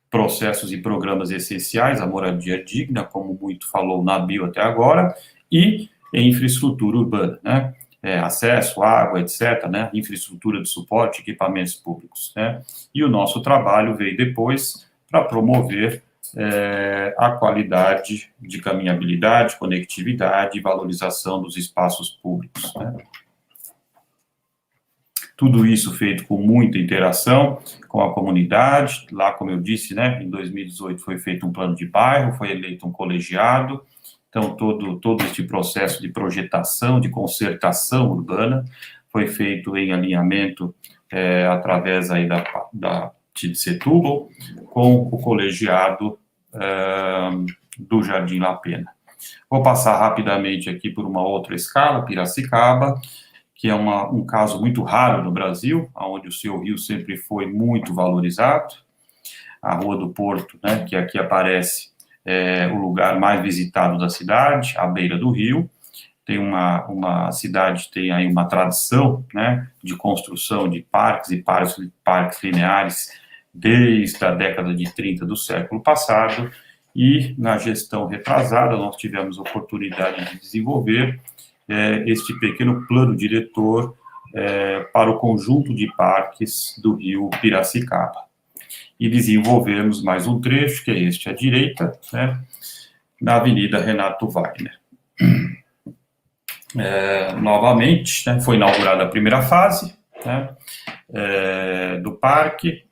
processos e programas essenciais, a moradia digna, como muito falou na bio até agora, e infraestrutura urbana, né? Acesso, água, etc., né? Infraestrutura de suporte, equipamentos públicos, né? E o nosso trabalho veio depois para promover a qualidade de caminhabilidade, conectividade e valorização dos espaços públicos, né? Tudo isso feito com muita interação com a comunidade. Lá, como eu disse, né, em 2018 foi feito um plano de bairro, foi eleito um colegiado. Então, todo este processo de projetação, de concertação urbana, foi feito em alinhamento através aí da TID Setúbal, com o colegiado do Jardim La Pena. Vou passar rapidamente aqui por uma outra escala, Piracicaba, que é um caso muito raro no Brasil, onde o seu rio sempre foi muito valorizado. A Rua do Porto, né, que aqui aparece, é o lugar mais visitado da cidade, à beira do rio. Tem uma cidade tem aí uma tradição, né, de construção de parques e parques lineares desde a década de 30 do século passado, e na gestão retrasada nós tivemos a oportunidade de desenvolver este pequeno plano diretor para o conjunto de parques do rio Piracicaba. E desenvolvemos mais um trecho, que é este à direita, né, na Avenida Renato Wagner. Novamente, né, foi inaugurada a primeira fase, né, do parque,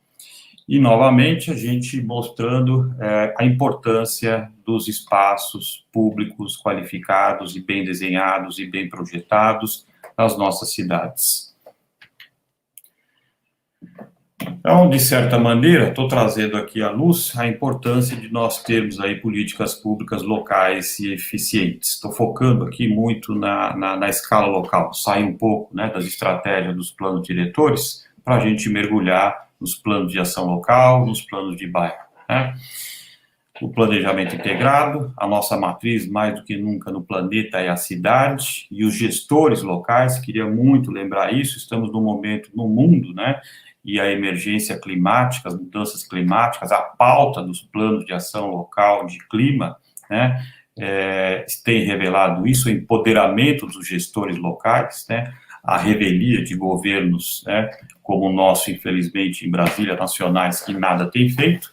e novamente a gente mostrando a importância dos espaços públicos qualificados e bem desenhados e bem projetados nas nossas cidades. Então, de certa maneira, estou trazendo aqui à luz a importância de nós termos aí políticas públicas locais e eficientes. Estou focando aqui muito na escala local, sair um pouco, né, das estratégias dos planos diretores, para a gente mergulhar nos planos de ação local, nos planos de bairro, né? O planejamento integrado, a nossa matriz, mais do que nunca no planeta, é a cidade, e os gestores locais, queria muito lembrar isso, estamos num momento no mundo, né, e a emergência climática, as mudanças climáticas, a pauta dos planos de ação local de clima, né, tem revelado isso, o empoderamento dos gestores locais, né, a revelia de governos, né, como o nosso, infelizmente, em Brasília, nacionais, que nada tem feito.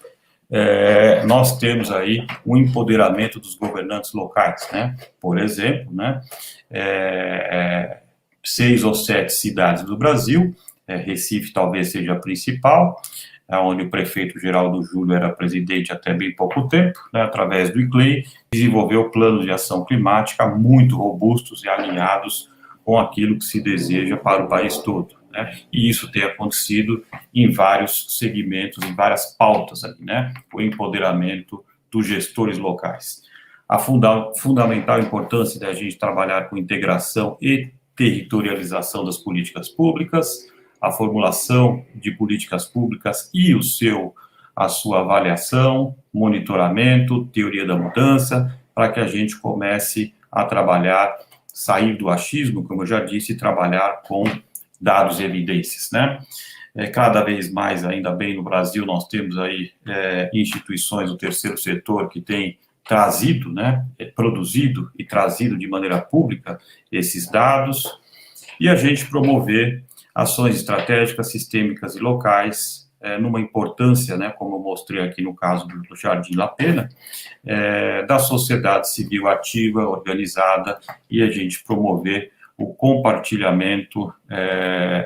Nós temos aí um empoderamento dos governantes locais, né? Por exemplo, né, 6 ou 7 cidades do Brasil, Recife talvez seja a principal, onde o prefeito Geraldo Júlio era presidente até bem pouco tempo, né, através do ICLEI, desenvolveu planos de ação climática muito robustos e alinhados com aquilo que se deseja para o país todo, né? E isso tem acontecido em vários segmentos, em várias pautas ali, né? O empoderamento dos gestores locais. A fundamental importância da gente trabalhar com integração e territorialização das políticas públicas, a formulação de políticas públicas e a sua avaliação, monitoramento, teoria da mudança, para que a gente comece a trabalhar, sair do achismo, como eu já disse, e trabalhar com dados e evidências, né? Cada vez mais, ainda bem, no Brasil, nós temos aí instituições do terceiro setor que têm trazido, né, produzido e trazido de maneira pública esses dados, e a gente promover ações estratégicas, sistêmicas e locais, numa importância, né, como eu mostrei aqui no caso do Jardim La Pena, da sociedade civil ativa, organizada, e a gente promover o compartilhamento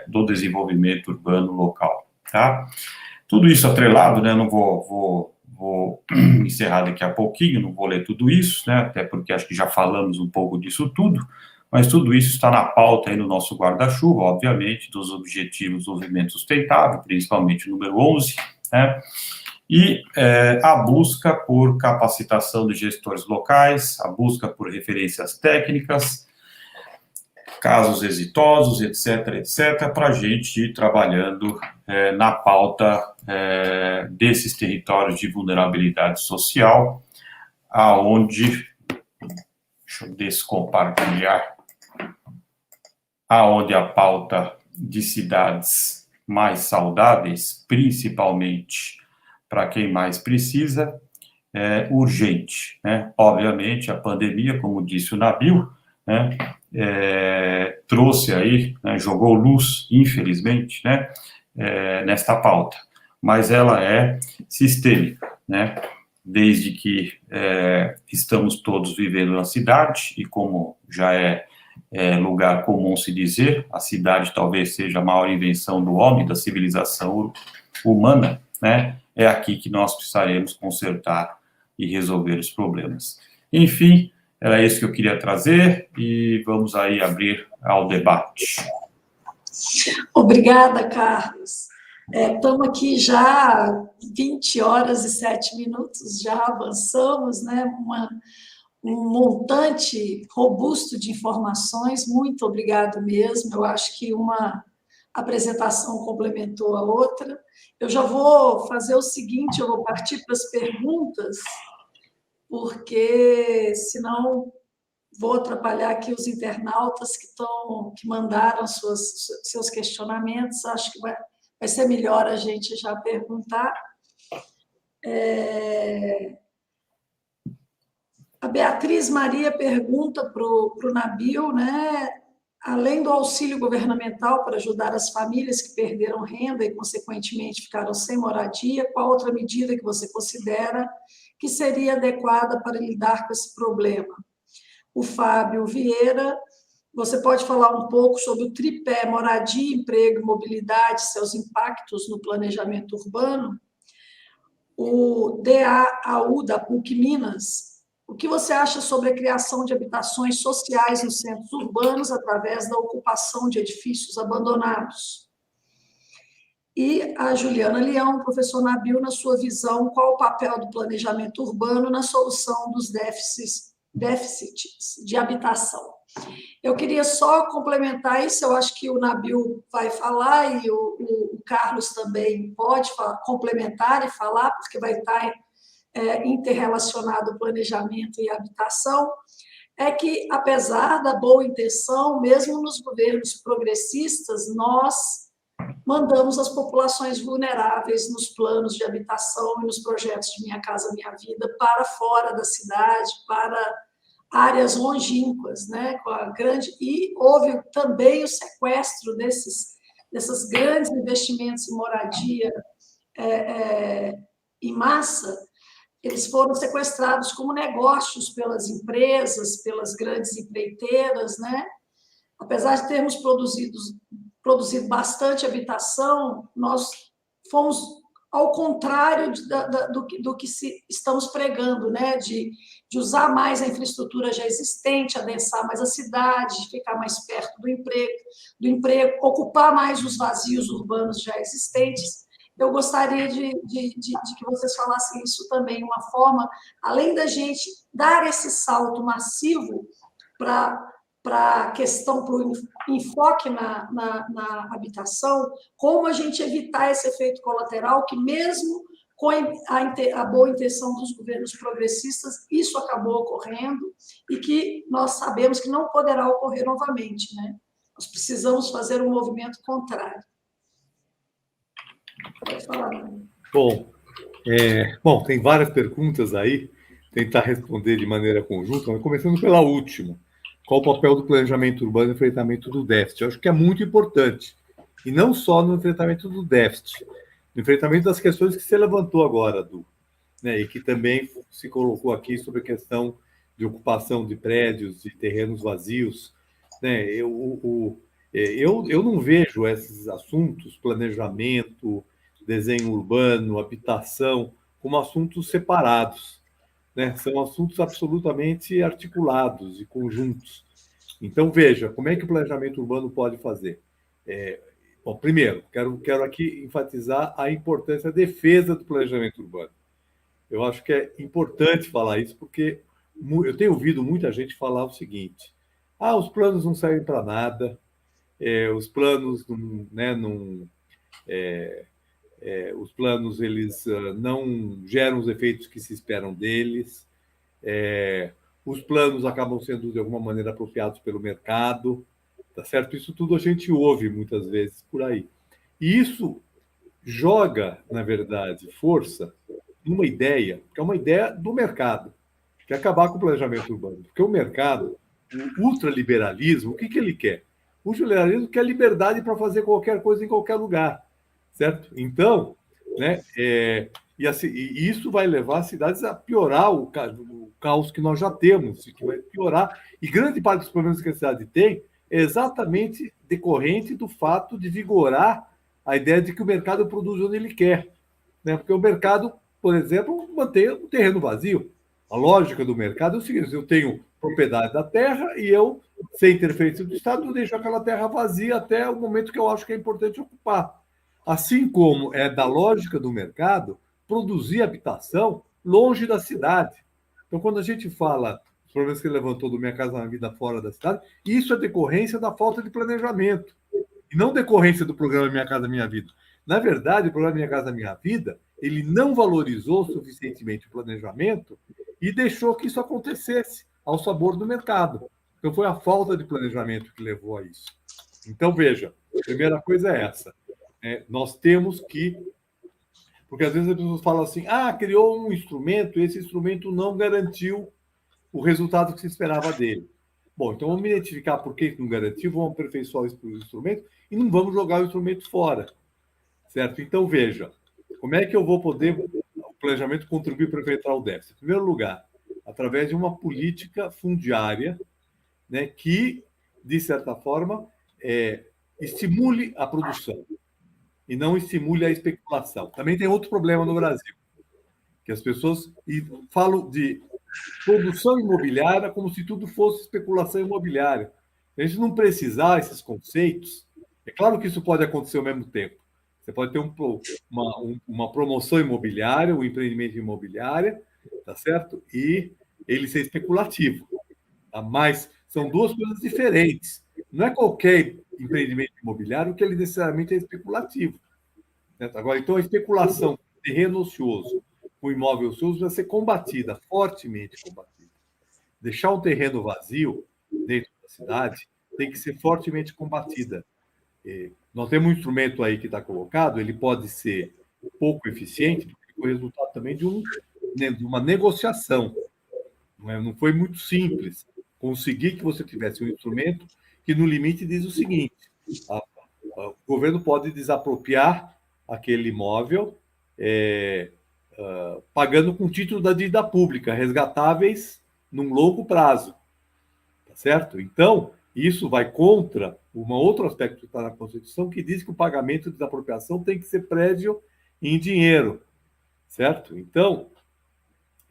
do desenvolvimento urbano local, tá? Tudo isso atrelado, né, não vou encerrar daqui a pouquinho, não vou ler tudo isso, né, até porque acho que já falamos um pouco disso tudo, mas tudo isso está na pauta aí no nosso guarda-chuva, obviamente, dos Objetivos de Desenvolvimento Sustentável, principalmente o número 11, né, e a busca por capacitação de gestores locais, a busca por referências técnicas, casos exitosos, etc., para a gente ir trabalhando na pauta desses territórios de vulnerabilidade social, aonde, deixa eu descompartilhar, aonde a pauta de cidades mais saudáveis, principalmente para quem mais precisa, é urgente, né? Obviamente, a pandemia, como disse o Nabil, né, trouxe aí, né, jogou luz, infelizmente, né, nesta pauta, mas ela é sistêmica, né, desde que estamos todos vivendo na cidade, e como já é lugar comum se dizer, a cidade talvez seja a maior invenção do homem, da civilização humana, né, é aqui que nós precisaremos consertar e resolver os problemas. Enfim, era isso que eu queria trazer, e vamos aí abrir ao debate. Obrigada, Carlos. Estamos aqui já 20 horas e 7 minutos, já avançamos, né? Um montante robusto de informações, muito obrigado mesmo. Eu acho que uma apresentação complementou a outra. Eu já vou fazer o seguinte, eu vou partir para as perguntas, porque senão vou atrapalhar aqui os internautas que mandaram seus questionamentos. Acho que vai ser melhor a gente já perguntar. A Beatriz Maria pergunta para o Nabil, né? Além do auxílio governamental para ajudar as famílias que perderam renda e, consequentemente, ficaram sem moradia, qual outra medida que você considera que seria adequada para lidar com esse problema? O Fábio Vieira, você pode falar um pouco sobre o tripé moradia, emprego e mobilidade, seus impactos no planejamento urbano? O DAAU da PUC Minas, o que você acha sobre a criação de habitações sociais nos centros urbanos através da ocupação de edifícios abandonados? E a Juliana Leão, professor Nabil, na sua visão, qual o papel do planejamento urbano na solução dos déficits de habitação? Eu queria só complementar isso, eu acho que o Nabil vai falar e o Carlos também pode complementar e falar, porque vai estar interrelacionado o planejamento e a habitação, é que, apesar da boa intenção, mesmo nos governos progressistas, nós mandamos as populações vulneráveis nos planos de habitação e nos projetos de Minha Casa Minha Vida para fora da cidade, para áreas longínquas, né? E houve também o sequestro desses grandes investimentos em moradia em massa. Eles foram sequestrados como negócios pelas empresas, pelas grandes empreiteiras, né? Apesar de termos produzido bastante habitação, nós fomos ao contrário do que estamos pregando, né? De usar mais a infraestrutura já existente, adensar mais a cidade, de ficar mais perto do emprego, ocupar mais os vazios urbanos já existentes. Eu gostaria de que vocês falassem isso também, uma forma, além da gente dar esse salto massivo para a questão, enfoque na habitação, como a gente evitar esse efeito colateral, que mesmo com a boa intenção dos governos progressistas, isso acabou ocorrendo e que nós sabemos que não poderá ocorrer novamente, né? Nós precisamos fazer um movimento contrário. Pode falar, Dani. Bom, tem várias perguntas aí, tentar responder de maneira conjunta, mas começando pela última. Qual o papel do planejamento urbano no enfrentamento do déficit? Eu acho que é muito importante. E não só no enfrentamento do déficit, no enfrentamento das questões que você levantou agora, Du, né, e que também se colocou aqui sobre a questão de ocupação de prédios e terrenos vazios. Né? Eu não vejo esses assuntos, planejamento, desenho urbano, habitação, como assuntos separados. Né? São assuntos absolutamente articulados e conjuntos. Então, veja, como é que o planejamento urbano pode fazer? Bom, primeiro, quero aqui enfatizar a importância da defesa do planejamento urbano. Eu acho que é importante falar isso, porque eu tenho ouvido muita gente falar o seguinte: os planos não servem para nada, os planos os planos eles não geram os efeitos que se esperam deles, os planos acabam sendo de alguma maneira apropriados pelo mercado, tá certo? Isso tudo a gente ouve muitas vezes por aí. E isso joga, na verdade, força numa ideia, que é uma ideia do mercado, que é acabar com o planejamento urbano. Porque o mercado, o ultraliberalismo, o que ele quer? O ultraliberalismo quer liberdade para fazer qualquer coisa em qualquer lugar, certo? Então, né, e isso vai levar as cidades a piorar o caos que nós já temos, que vai piorar. E grande parte dos problemas que a cidade tem é exatamente decorrente do fato de vigorar a ideia de que o mercado produz onde ele quer. Né? Porque o mercado, por exemplo, mantém o terreno vazio. A lógica do mercado é o seguinte: eu tenho propriedade da terra e eu, sem interferência do Estado, eu deixo aquela terra vazia até o momento que eu acho que é importante ocupar. Assim como é da lógica do mercado produzir habitação longe da cidade. Então, quando a gente fala os problemas que ele levantou do Minha Casa Minha Vida fora da cidade, isso é decorrência da falta de planejamento, e não decorrência do programa Minha Casa Minha Vida. Na verdade, o programa Minha Casa Minha Vida, ele não valorizou suficientemente o planejamento e deixou que isso acontecesse ao sabor do mercado. Então, foi a falta de planejamento que levou a isso. Então, veja, a primeira coisa é essa. Nós temos que... Porque às vezes as pessoas falam assim: criou um instrumento, esse instrumento não garantiu o resultado que se esperava dele. Bom, então vamos identificar por que não garantiu, vamos aperfeiçoar o instrumento e não vamos jogar o instrumento fora. Certo? Então, veja, como é que eu vou poder, o planejamento, contribuir para enfrentar o déficit? Em primeiro lugar, através de uma política fundiária, né, que, de certa forma, estimule a produção e não estimule a especulação. Também tem outro problema no Brasil, que as pessoas falam de produção imobiliária como se tudo fosse especulação imobiliária. A gente não precisar esses conceitos. É claro que isso pode acontecer ao mesmo tempo. Você pode ter uma promoção imobiliária, um empreendimento imobiliário, tá certo? E ele ser especulativo. Tá? Mas são duas coisas diferentes. Não é qualquer empreendimento imobiliário que ele necessariamente é especulativo. Certo? Agora, então, a especulação, terreno ocioso, com imóvel ocioso, vai ser combatida, fortemente combatida. Deixar um terreno vazio dentro da cidade tem que ser fortemente combatida. Nós temos um instrumento aí que está colocado, ele pode ser pouco eficiente, porque foi resultado também de uma negociação. Não foi muito simples conseguir que você tivesse um instrumento que, no limite, diz o seguinte: o governo pode desapropriar aquele imóvel pagando com título da dívida pública, resgatáveis num longo prazo. Tá certo? Então, isso vai contra um outro aspecto que está na Constituição, que diz que o pagamento de desapropriação tem que ser prévio em dinheiro. Certo? Então,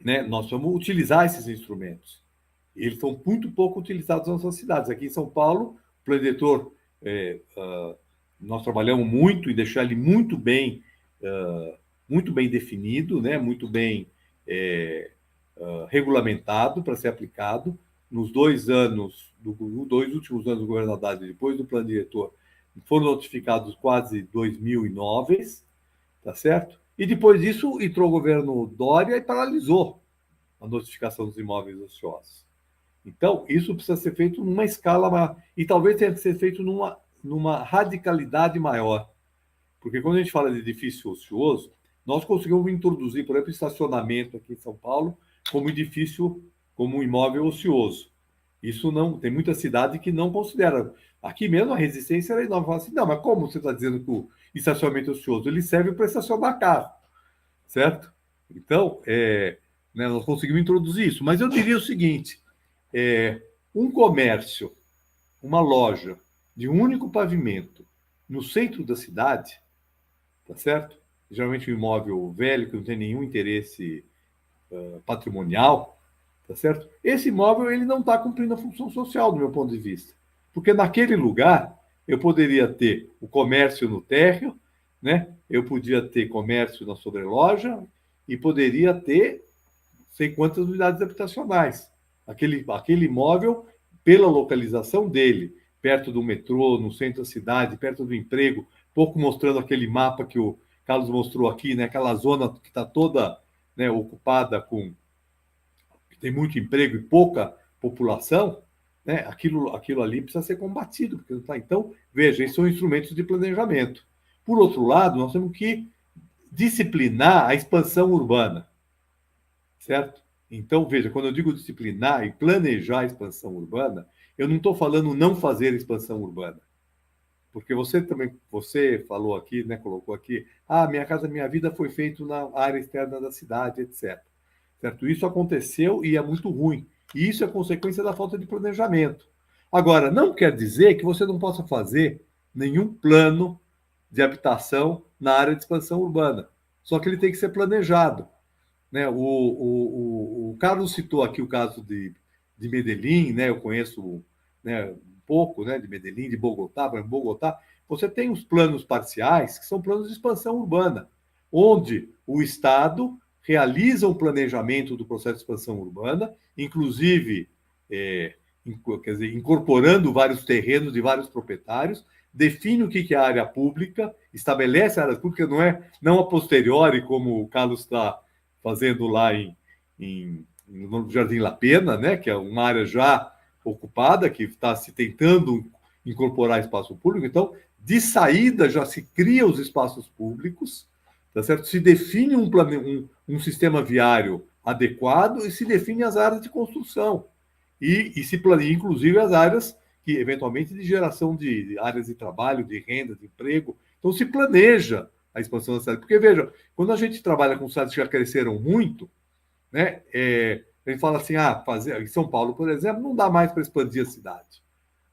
né, nós vamos utilizar esses instrumentos. Eles são muito pouco utilizados nas nossas cidades. Aqui em São Paulo, o plano diretor, nós trabalhamos muito em deixar ele muito bem definido, né, muito bem regulamentado para ser aplicado, nos 2 últimos anos do governo Haddad, depois do plano diretor, foram notificados quase 2.000 imóveis, tá certo? E depois disso entrou o governo Dória e paralisou a notificação dos imóveis ociosos. Então, isso precisa ser feito numa escala maior, e talvez tenha que ser feito numa radicalidade maior. Porque quando a gente fala de edifício ocioso, nós conseguimos introduzir, por exemplo, estacionamento aqui em São Paulo como edifício, como um imóvel ocioso. Isso não, tem muita cidade que não considera. Aqui mesmo a resistência era enorme. Fala assim, não, mas como você está dizendo que o estacionamento é ocioso? Ele serve para estacionar carro, certo? Então, né, nós conseguimos introduzir isso. Mas eu diria o seguinte, um comércio, uma loja de um único pavimento no centro da cidade, tá certo? Geralmente um imóvel velho que não tem nenhum interesse patrimonial, tá certo? Esse imóvel ele não está cumprindo a função social do meu ponto de vista, porque naquele lugar eu poderia ter o comércio no térreo, né? Eu podia ter comércio na sobreloja e poderia ter sei quantas unidades habitacionais. Aquele imóvel, pela localização dele, perto do metrô, no centro da cidade, perto do emprego, pouco mostrando aquele mapa que o Carlos mostrou aqui, né? Aquela zona que está toda, né, ocupada com... que tem muito emprego e pouca população, né? Aquilo ali precisa ser combatido. Porque não tá... Então, veja, esses são instrumentos de planejamento. Por outro lado, nós temos que disciplinar a expansão urbana, certo? Então, veja, quando eu digo disciplinar e planejar a expansão urbana, eu não estou falando não fazer expansão urbana. Porque você falou aqui, né, colocou aqui, Minha Casa Minha Vida foi feito na área externa da cidade, etc. Certo? Isso aconteceu e é muito ruim. E isso é consequência da falta de planejamento. Agora, não quer dizer que você não possa fazer nenhum plano de habitação na área de expansão urbana. Só que ele tem que ser planejado, né? O Carlos citou aqui o caso de Medellín, né? Eu conheço, né, um pouco, né, de Medellín, de Bogotá. Por exemplo, Bogotá, você tem os planos parciais, que são planos de expansão urbana, onde o Estado realiza um planejamento do processo de expansão urbana, inclusive quer dizer, incorporando vários terrenos de vários proprietários, define o que é área pública, estabelece áreas públicas, não a posteriori, como o Carlos está fazendo lá no Jardim La Pena, né, que é uma área já ocupada, que está se tentando incorporar espaço público. Então, de saída, já se cria os espaços públicos, tá certo? Se define um sistema viário adequado e se define as áreas de construção. E se planeia, inclusive, as áreas que, eventualmente, de geração de áreas de trabalho, de renda, de emprego. Então, se planeja a expansão da cidade. Porque, veja, quando a gente trabalha com cidades que já cresceram muito, né, a gente fala assim, em São Paulo, por exemplo, não dá mais para expandir a cidade.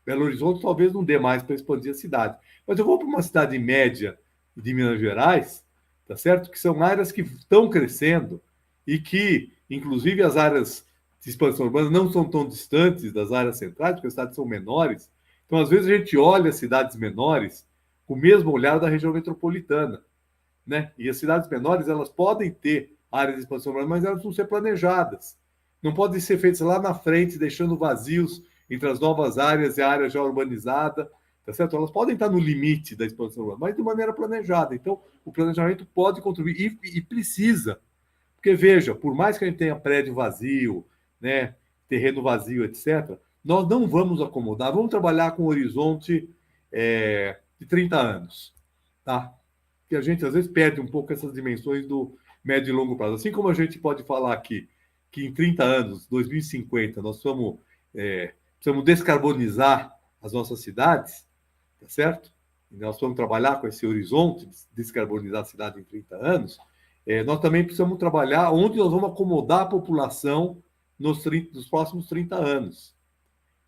Belo Horizonte talvez não dê mais para expandir a cidade. Mas eu vou para uma cidade média de Minas Gerais, tá certo? Que são áreas que estão crescendo e que, inclusive, as áreas de expansão urbana não são tão distantes das áreas centrais, porque as cidades são menores. Então, às vezes, a gente olha as cidades menores com o mesmo olhar da região metropolitana, né? E as cidades menores, elas podem ter áreas de expansão urbana, mas elas vão ser planejadas. Não podem ser feitas lá na frente, deixando vazios entre as novas áreas e a área já urbanizada, tá certo? Elas podem estar no limite da expansão urbana, mas de maneira planejada. Então, o planejamento pode contribuir e precisa. Porque, veja, por mais que a gente tenha prédio vazio, né, terreno vazio, etc., nós não vamos acomodar, vamos trabalhar com um horizonte de 30 anos, tá? Que a gente, às vezes, perde um pouco essas dimensões do médio e longo prazo. Assim como a gente pode falar aqui que em 30 anos, 2050, nós precisamos descarbonizar as nossas cidades, tá certo? E nós vamos trabalhar com esse horizonte de descarbonizar a cidade em 30 anos. Nós também precisamos trabalhar onde nós vamos acomodar a população nos próximos 30 anos.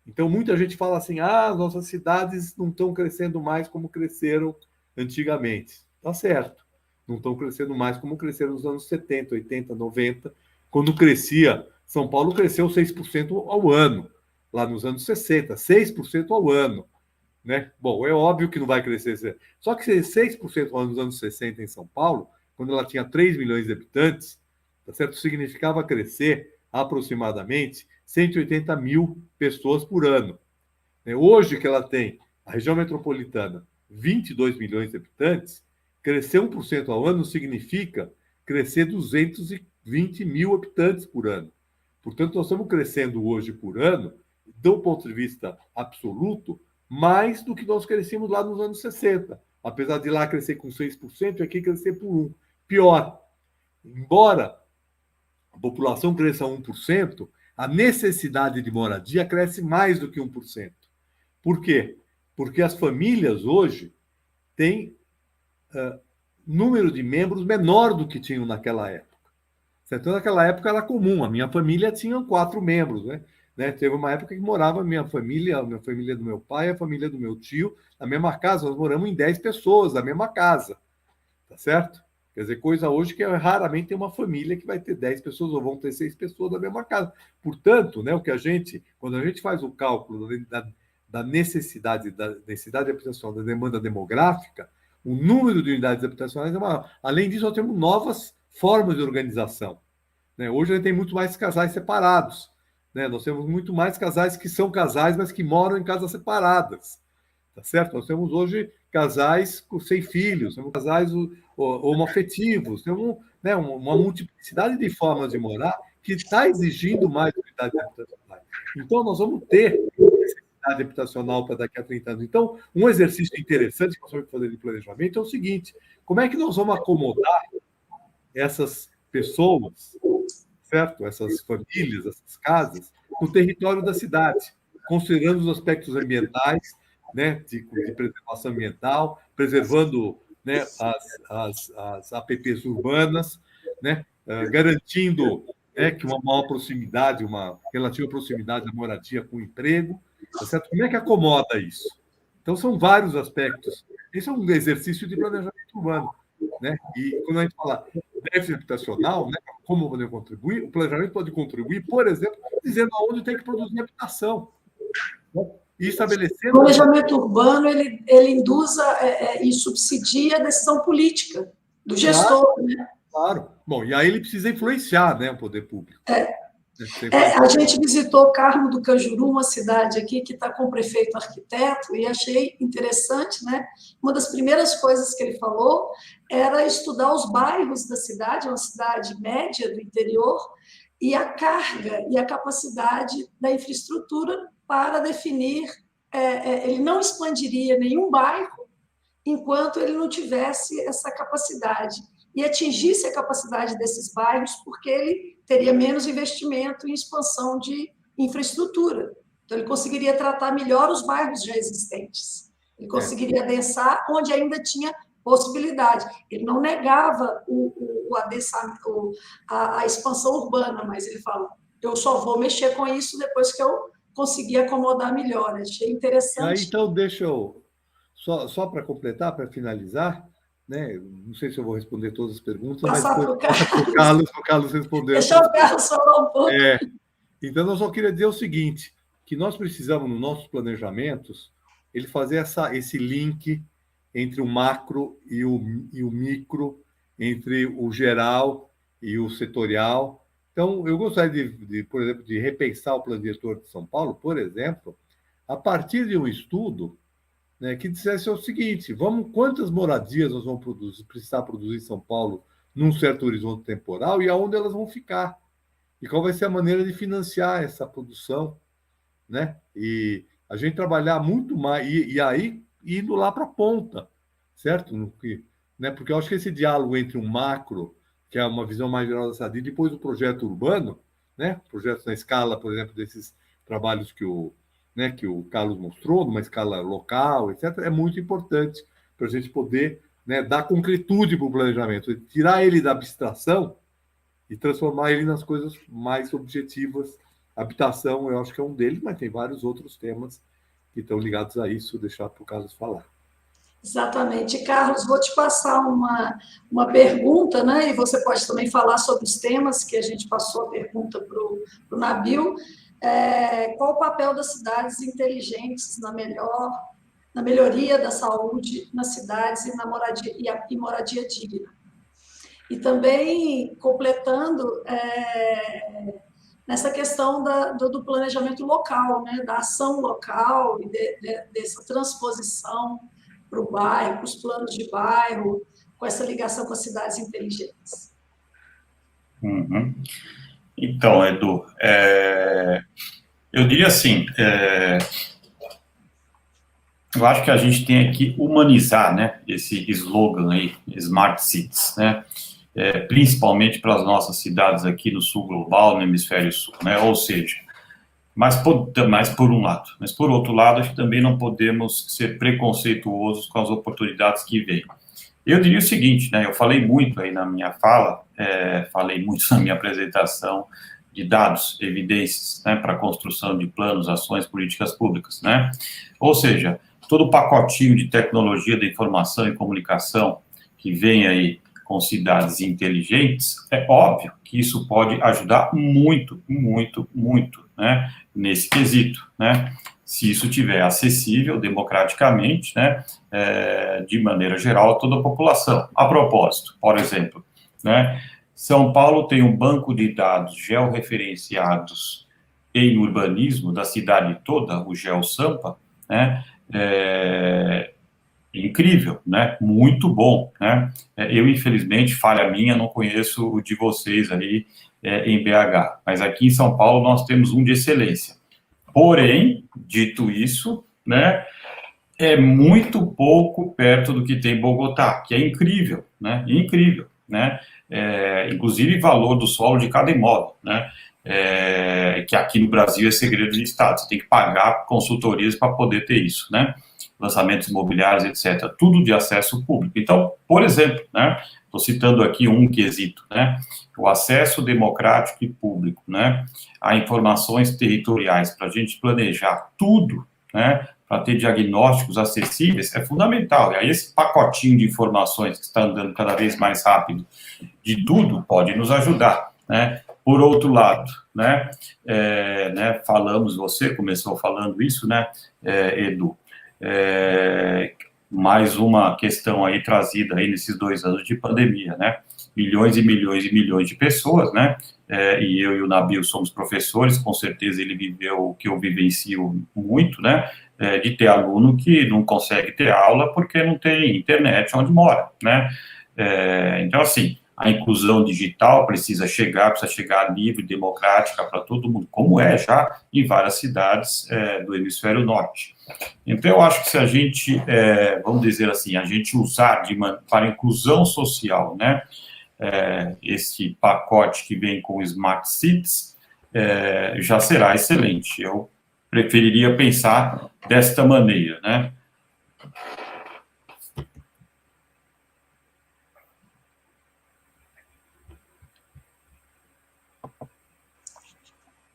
Então, muita gente fala assim, nossas cidades não estão crescendo mais como cresceram antigamente. Tá certo. Não estão crescendo mais como cresceram nos anos 70, 80, 90, quando crescia, São Paulo cresceu 6% ao ano, lá nos anos 60, 6% ao ano, né? Bom, é óbvio que não vai crescer. Só que 6% ao ano nos anos 60 em São Paulo, quando ela tinha 3 milhões de habitantes, tá certo? Significava crescer aproximadamente 180 mil pessoas por ano. Hoje que ela tem, a região metropolitana, 22 milhões de habitantes, crescer 1% ao ano significa crescer 220 mil habitantes por ano. Portanto, nós estamos crescendo hoje por ano, do ponto de vista absoluto, mais do que nós crescemos lá nos anos 60. Apesar de lá crescer com 6%, aqui crescer por 1%. Pior, embora a população cresça 1%, a necessidade de moradia cresce mais do que 1%. Por quê? Porque as famílias hoje têm número de membros menor do que tinham naquela época. Certo? Naquela época era comum, a minha família tinha 4 membros, né? Teve uma época que morava a minha família do meu pai, a família do meu tio, na mesma casa. Nós moramos em 10 pessoas, na mesma casa. Tá certo? Quer dizer, coisa hoje que raramente tem uma família que vai ter 10 pessoas ou vão ter 6 pessoas na mesma casa. Portanto, né, quando a gente faz o cálculo da necessidade habitacional, da demanda demográfica, o número de unidades habitacionais é maior. Além disso, nós temos novas formas de organização. Hoje a gente tem muito mais casais separados. Nós temos muito mais casais que são casais, mas que moram em casas separadas. Tá certo? Nós temos hoje casais sem filhos, temos casais homoafetivos, temos uma multiplicidade de formas de morar que está exigindo mais unidades habitacionais. Então, nós vamos ter necessidade habitacional para daqui a 30 anos. Então, um exercício interessante que nós vamos fazer de planejamento é o seguinte: como é que nós vamos acomodar essas pessoas, certo? Essas famílias, essas casas, no território da cidade, considerando os aspectos ambientais, né, de preservação ambiental, preservando, né, as APPs urbanas, né, garantindo, né, que uma maior proximidade, uma relativa proximidade da moradia com o emprego, tá certo? Como é que acomoda isso? Então, são vários aspectos. Esse é um exercício de planejamento urbano, né? E quando a gente fala déficit habitacional, né, como poder contribuir, o planejamento pode contribuir, por exemplo, dizendo aonde tem que produzir habitação, né? E estabelecendo... O planejamento urbano, ele induz e subsidia a decisão política do gestor. Claro, né? Claro. Bom, e aí ele precisa influenciar, né, o poder público. A gente visitou Carmo do Cajuru, uma cidade aqui que está com o prefeito arquiteto, e achei interessante, né? Uma das primeiras coisas que ele falou era estudar os bairros da cidade, uma cidade média do interior, e a carga e a capacidade da infraestrutura para definir. Ele não expandiria nenhum bairro enquanto ele não tivesse essa capacidade e atingisse a capacidade desses bairros, porque ele teria menos investimento em expansão de infraestrutura. Então, ele conseguiria tratar melhor os bairros já existentes. Ele conseguiria adensar onde ainda tinha possibilidade. Ele não negava a expansão urbana, mas ele fala, eu só vou mexer com isso depois que eu conseguir acomodar melhor. Achei interessante. Aí, então, deixa eu... Só para completar, para finalizar, né? Não sei se eu vou responder todas as perguntas, Passar mas o Carlos respondeu. Deixa o Carlos falar um pouco. Então, eu só queria dizer o seguinte, que nós precisamos, nos nossos planejamentos, ele fazer esse link entre o macro e o micro, entre o geral e o setorial. Então, eu gostaria por exemplo, de repensar o plano diretor de São Paulo, por exemplo, a partir de um estudo, né, que dissesse o seguinte: quantas moradias nós vamos precisar produzir em São Paulo num certo horizonte temporal e aonde elas vão ficar? E qual vai ser a maneira de financiar essa produção, né? E a gente trabalhar muito mais, e aí indo lá para a ponta, certo? Né? Porque eu acho que esse diálogo entre o macro, que é uma visão mais geral da cidade, e depois o projeto urbano, né? Projetos na escala, por exemplo, desses trabalhos que o Carlos mostrou, numa escala local, etc., é muito importante para a gente poder, né, dar concretude para o planejamento, tirar ele da abstração e transformar ele nas coisas mais objetivas. Habitação, eu acho que é um deles, mas tem vários outros temas que estão ligados a isso. Vou deixar para o Carlos falar. Exatamente. Carlos, vou te passar uma pergunta, né? E você pode também falar sobre os temas que a gente passou a pergunta para o Nabil. Qual o papel das cidades inteligentes na melhoria da saúde nas cidades e na moradia digna? E também, completando, nessa questão do planejamento local, né, da ação local e dessa transposição para o bairro, para os planos de bairro, com essa ligação com as cidades inteligentes. Uhum. Então, Edu, eu diria assim, eu acho que a gente tem que humanizar, né, esse slogan aí, Smart Cities, né, principalmente para as nossas cidades aqui no sul global, no hemisfério sul, né, ou seja, mas por um lado, mas por outro lado, acho que também não podemos ser preconceituosos com as oportunidades que vêm. Eu diria o seguinte, né, eu falei muito aí na minha fala, falei muito na minha apresentação de dados, evidências, né, para a construção de planos, ações, políticas públicas, né, ou seja, todo o pacotinho de tecnologia da informação e comunicação que vem aí com cidades inteligentes, é óbvio que isso pode ajudar muito, muito, muito, né, nesse quesito, né, se isso tiver acessível democraticamente, né, de maneira geral a toda a população. A propósito, por exemplo, né, São Paulo tem um banco de dados georreferenciados em urbanismo da cidade toda, o GeoSampa, né, incrível, né, muito bom, né, eu infelizmente, falha minha, não conheço o de vocês aí em BH, mas aqui em São Paulo nós temos um de excelência. Porém, dito isso, né, é muito pouco perto do que tem Bogotá, que é incrível, né, incrível, né, inclusive valor do solo de cada imóvel, né, que aqui no Brasil é segredo de Estado, você tem que pagar consultorias para poder ter isso, né, lançamentos imobiliários, etc., tudo de acesso público. Então, por exemplo, né, estou citando aqui um quesito, né, o acesso democrático e público, né, a informações territoriais, para a gente planejar tudo, né, para ter diagnósticos acessíveis, é fundamental. E aí esse pacotinho de informações que está andando cada vez mais rápido de tudo pode nos ajudar, né. Por outro lado, né, falamos, você começou falando isso, né, Edu, mais uma questão aí trazida aí nesses 2 anos de pandemia, né, milhões e milhões e milhões de pessoas, né, e eu e o Nabil somos professores, com certeza ele viveu o que eu vivencio muito, né, de ter aluno que não consegue ter aula porque não tem internet onde mora, né, então assim, a inclusão digital precisa chegar livre, democrática para todo mundo, como é já em várias cidades do hemisfério norte. Então, eu acho que se a gente, vamos dizer assim, a gente usar para inclusão social, né, esse pacote que vem com Smart Cities, já será excelente. Eu preferiria pensar desta maneira, né?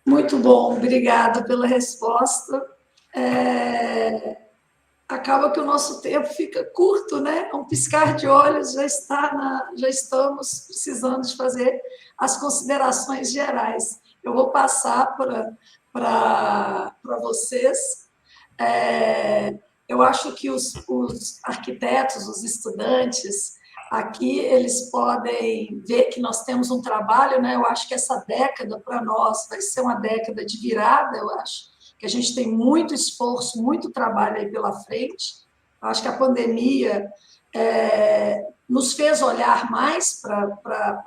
Muito bom, obrigada pela resposta. Acaba que o nosso tempo fica curto, né? Um piscar de olhos já estamos precisando de fazer as considerações gerais. Eu vou passar para vocês. Eu acho que os arquitetos, os estudantes, aqui eles podem ver que nós temos um trabalho, né? Eu acho que essa década para nós vai ser uma década de virada, eu acho que a gente tem muito esforço, muito trabalho aí pela frente. Eu acho que a pandemia nos fez olhar mais para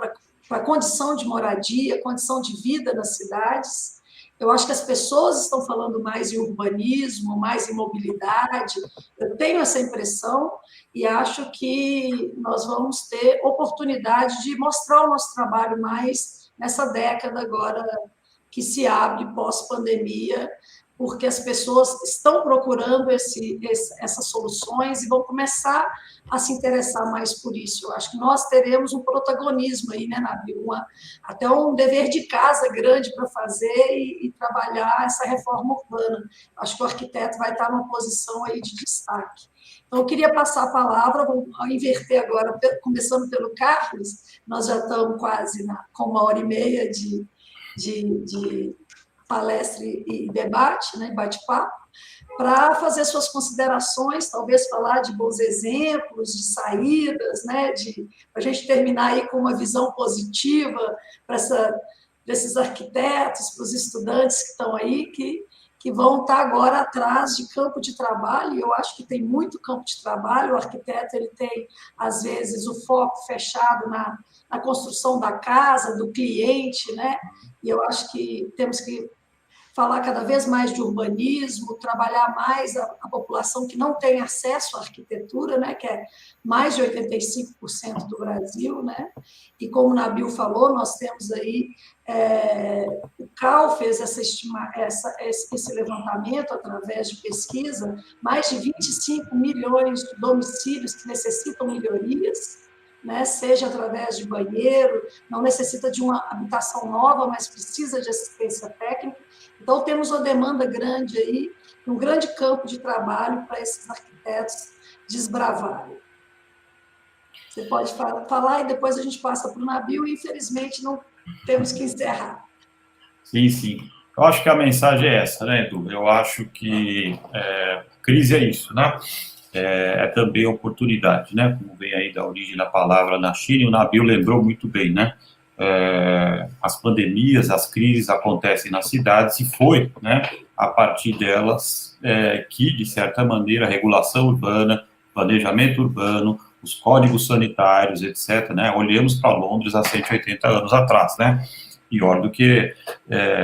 a condição de moradia, condição de vida nas cidades. Eu acho que as pessoas estão falando mais em urbanismo, mais em mobilidade. Eu tenho essa impressão e acho que nós vamos ter oportunidade de mostrar o nosso trabalho mais nessa década agora que se abre pós-pandemia, porque as pessoas estão procurando essas soluções e vão começar a se interessar mais por isso. Eu acho que nós teremos um protagonismo aí, né, Nabil? Até um dever de casa grande para fazer e trabalhar essa reforma urbana. Acho que o arquiteto vai estar numa posição aí de destaque. Então, eu queria passar a palavra, vamos inverter agora, começando pelo Carlos, nós já estamos quase com 1h30 de palestra e debate, né, bate-papo, para fazer suas considerações, talvez falar de bons exemplos, de saídas, né, para a gente terminar aí com uma visão positiva para para esses arquitetos, para os estudantes que estão aí, que vão estar agora atrás de campo de trabalho, e eu acho que tem muito campo de trabalho. O arquiteto ele tem, às vezes, o foco fechado na construção da casa, do cliente, né? E eu acho que temos que falar cada vez mais de urbanismo, trabalhar mais a população que não tem acesso à arquitetura, né, que é mais de 85% do Brasil, né? E como o Nabil falou, nós temos aí, o CAL fez esse levantamento através de pesquisa, mais de 25 milhões de domicílios que necessitam melhorias, né, seja através de banheiro, não necessita de uma habitação nova, mas precisa de assistência técnica. Então, temos uma demanda grande aí, um grande campo de trabalho para esses arquitetos desbravarem. Você pode falar e depois a gente passa para o Nabil, e infelizmente não temos que encerrar. Sim, sim. Eu acho que a mensagem é essa, né, Edu? Eu acho que crise é isso, né? É também oportunidade, né? Como vem aí da origem da palavra na China, e o Nabil lembrou muito bem, né? As pandemias, as crises acontecem nas cidades e foi, né, a partir delas que, de certa maneira, a regulação urbana, planejamento urbano, os códigos sanitários, etc., né, olhamos para Londres há 180 anos atrás, né, pior do que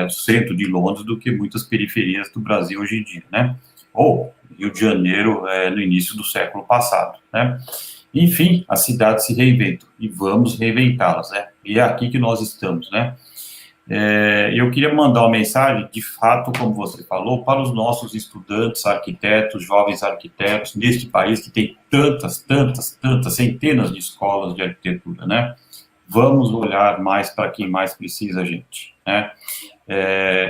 o centro de Londres, do que muitas periferias do Brasil hoje em dia, né, ou Rio de Janeiro no início do século passado, né. Enfim, as cidades se reinventam e vamos reinventá-las, né? E é aqui que nós estamos, né? Eu queria mandar uma mensagem, de fato, como você falou, para os nossos estudantes, arquitetos, jovens arquitetos, neste país que tem tantas, centenas de escolas de arquitetura, né? Vamos olhar mais para quem mais precisa, gente, né?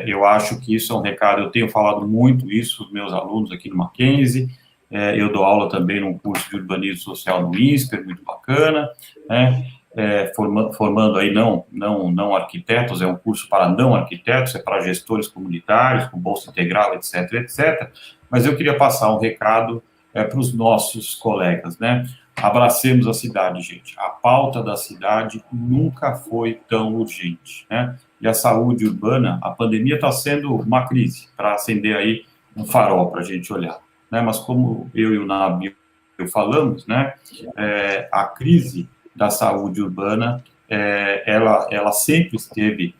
Eu acho que isso é um recado, eu tenho falado muito isso com meus alunos aqui no Mackenzie. Eu dou aula também num curso de urbanismo social no INSPER, muito bacana, né? Formando aí não arquitetos, é um curso para não arquitetos, é para gestores comunitários, com bolsa integral, etc, etc. Mas eu queria passar um recado para os nossos colegas, né? Abracemos a cidade, gente. A pauta da cidade nunca foi tão urgente, né? E a saúde urbana, a pandemia está sendo uma crise para acender aí um farol para a gente olhar, né? Mas como eu e o Nabil falamos, né, a crise da saúde urbana, ela sempre esteve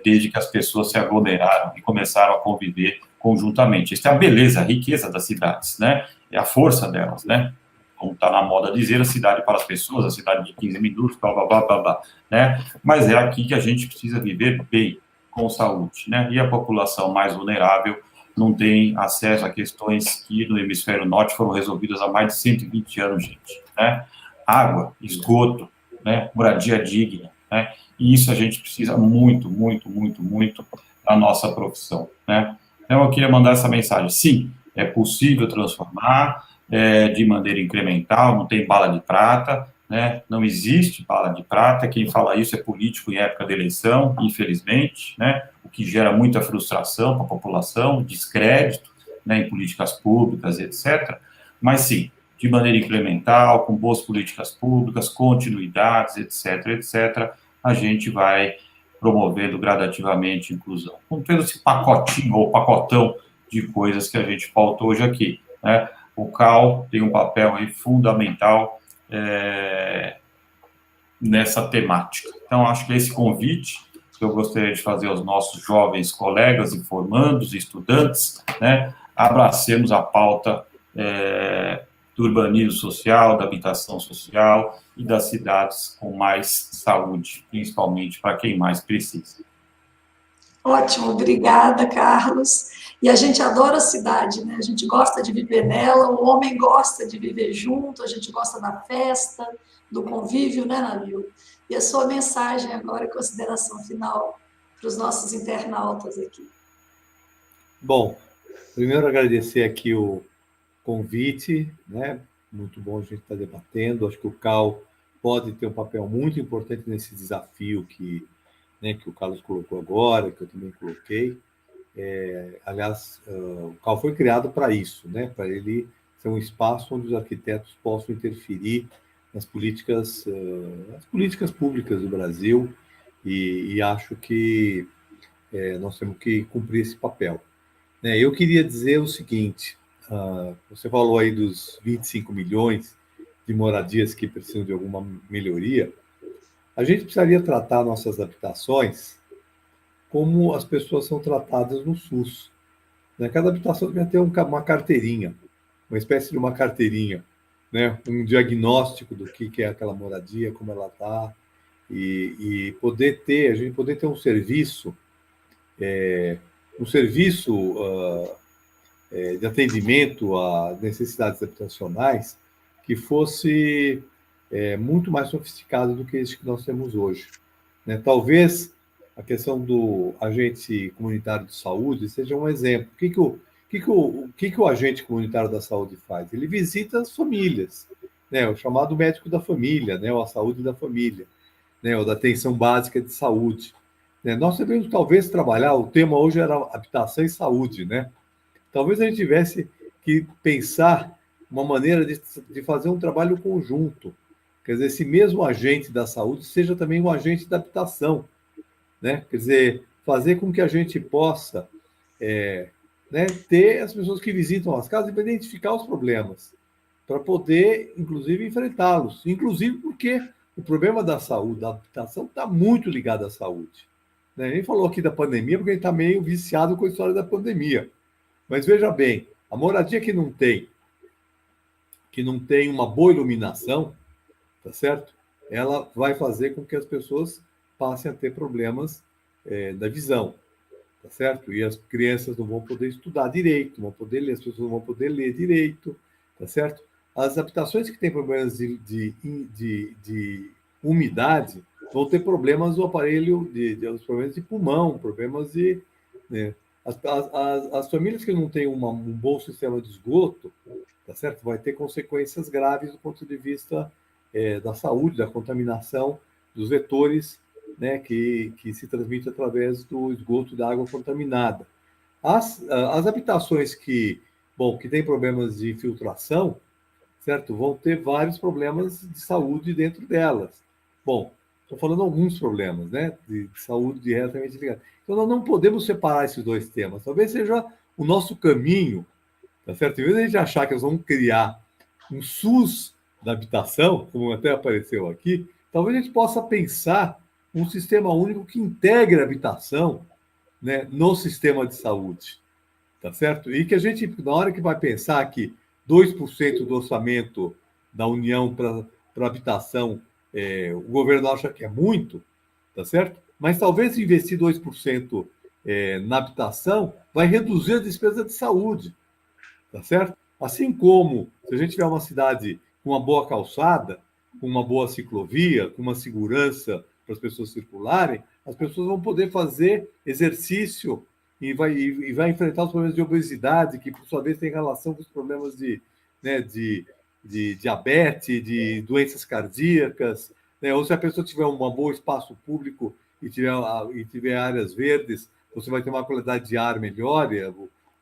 desde que as pessoas se aglomeraram e começaram a conviver conjuntamente. Essa é a beleza, a riqueza das cidades, né? É a força delas, né? Como está na moda dizer, a cidade para as pessoas, a cidade de 15 minutos, blá, blá, blá, blá, blá, né? Mas é aqui que a gente precisa viver bem, com saúde, né? E a população mais vulnerável não tem acesso a questões que no hemisfério norte foram resolvidas há mais de 120 anos, gente, né? Água, esgoto, né? Moradia digna, né? E isso a gente precisa muito, muito, muito, muito na nossa profissão, né? Então, eu queria mandar essa mensagem. Sim, é possível transformar de maneira incremental, não tem bala de prata, né? Não existe bala de prata. Quem fala isso é político em época de eleição, infelizmente, né? O que gera muita frustração para a população, descrédito, né, em políticas públicas, etc. Mas, sim, de maneira incremental, com boas políticas públicas, continuidades, etc., etc., a gente vai promovendo gradativamente a inclusão. Com todo esse pacotinho ou pacotão de coisas que a gente pautou hoje aqui, né? O CAL tem um papel aí fundamental nessa temática. Então, acho que esse convite que eu gostaria de fazer aos nossos jovens colegas e formandos, estudantes, né, abracemos a pauta do urbanismo social, da habitação social e das cidades com mais saúde, principalmente para quem mais precisa. Ótimo, obrigada, Carlos. E a gente adora a cidade, né? A gente gosta de viver nela, o homem gosta de viver junto, a gente gosta da festa, do convívio, né, Nabil? E a sua mensagem agora, consideração final para os nossos internautas aqui. Bom, primeiro agradecer aqui o convite, né? Muito bom a gente estar debatendo. Acho que o CAL pode ter um papel muito importante nesse desafio que o Carlos colocou agora, que eu também coloquei. Aliás, o CAL foi criado para isso, né? Para ele ser um espaço onde os arquitetos possam interferir nas políticas públicas do Brasil e acho que nós temos que cumprir esse papel. Eu queria dizer o seguinte, você falou aí dos 25 milhões de moradias que precisam de alguma melhoria. A gente precisaria tratar nossas habitações como as pessoas são tratadas no SUS. Cada habitação devia ter uma carteirinha, uma espécie de uma carteirinha, um diagnóstico do que é aquela moradia, como ela está, e a gente poder ter um serviço de atendimento a necessidades habitacionais que fosse muito mais sofisticado do que esse que nós temos hoje. Talvez a questão do agente comunitário de saúde seja um exemplo. O que o agente comunitário da saúde faz? Ele visita as famílias, o chamado médico da família, ou a saúde da família, ou da atenção básica de saúde. Nós devemos, talvez, trabalhar, o tema hoje era habitação e saúde, Talvez a gente tivesse que pensar uma maneira de fazer um trabalho conjunto. Quer dizer, esse mesmo agente da saúde seja também um agente da habitação, Quer dizer, fazer com que a gente possa ter as pessoas que visitam as casas e identificar os problemas, para poder, inclusive, enfrentá-los. Inclusive porque o problema da saúde, da habitação, está muito ligado à saúde. A gente falou aqui da pandemia, porque a gente está meio viciado com a história da pandemia. Mas veja bem, a moradia que não tem uma boa iluminação, tá certo? Ela vai fazer com que as pessoas passem a ter problemas da visão, tá certo? E as crianças não vão poder estudar direito, não vão poder ler, as pessoas não vão poder ler direito, tá certo? As habitações que têm problemas de umidade vão ter problemas do aparelho, os problemas de pulmão, problemas de... As famílias que não têm um bom sistema de esgoto, tá certo? Vai ter consequências graves do ponto de vista da saúde, da contaminação, dos vetores, que se transmitem através do esgoto da água contaminada. As habitações que têm problemas de filtração, certo? Vão ter vários problemas de saúde dentro delas. Estou falando alguns problemas, de saúde diretamente ligados. Então, nós não podemos separar esses dois temas. Talvez seja o nosso caminho, tá certo? Em vez de a gente achar que nós vamos criar um SUS da habitação, como até apareceu aqui, talvez a gente possa pensar um sistema único que integre a habitação, no sistema de saúde, tá certo? E que a gente, na hora que vai pensar que 2% do orçamento da União para habitação, o governo acha que é muito, tá certo? Mas talvez investir 2% na habitação vai reduzir a despesa de saúde, tá certo? Assim como, se a gente tiver uma cidade com uma boa calçada, com uma boa ciclovia, com uma segurança para as pessoas circularem, as pessoas vão poder fazer exercício e vai enfrentar os problemas de obesidade, que, por sua vez, tem relação com os problemas de diabetes, de doenças cardíacas, ou se a pessoa tiver um bom espaço público e tiver áreas verdes, você vai ter uma qualidade de ar melhor,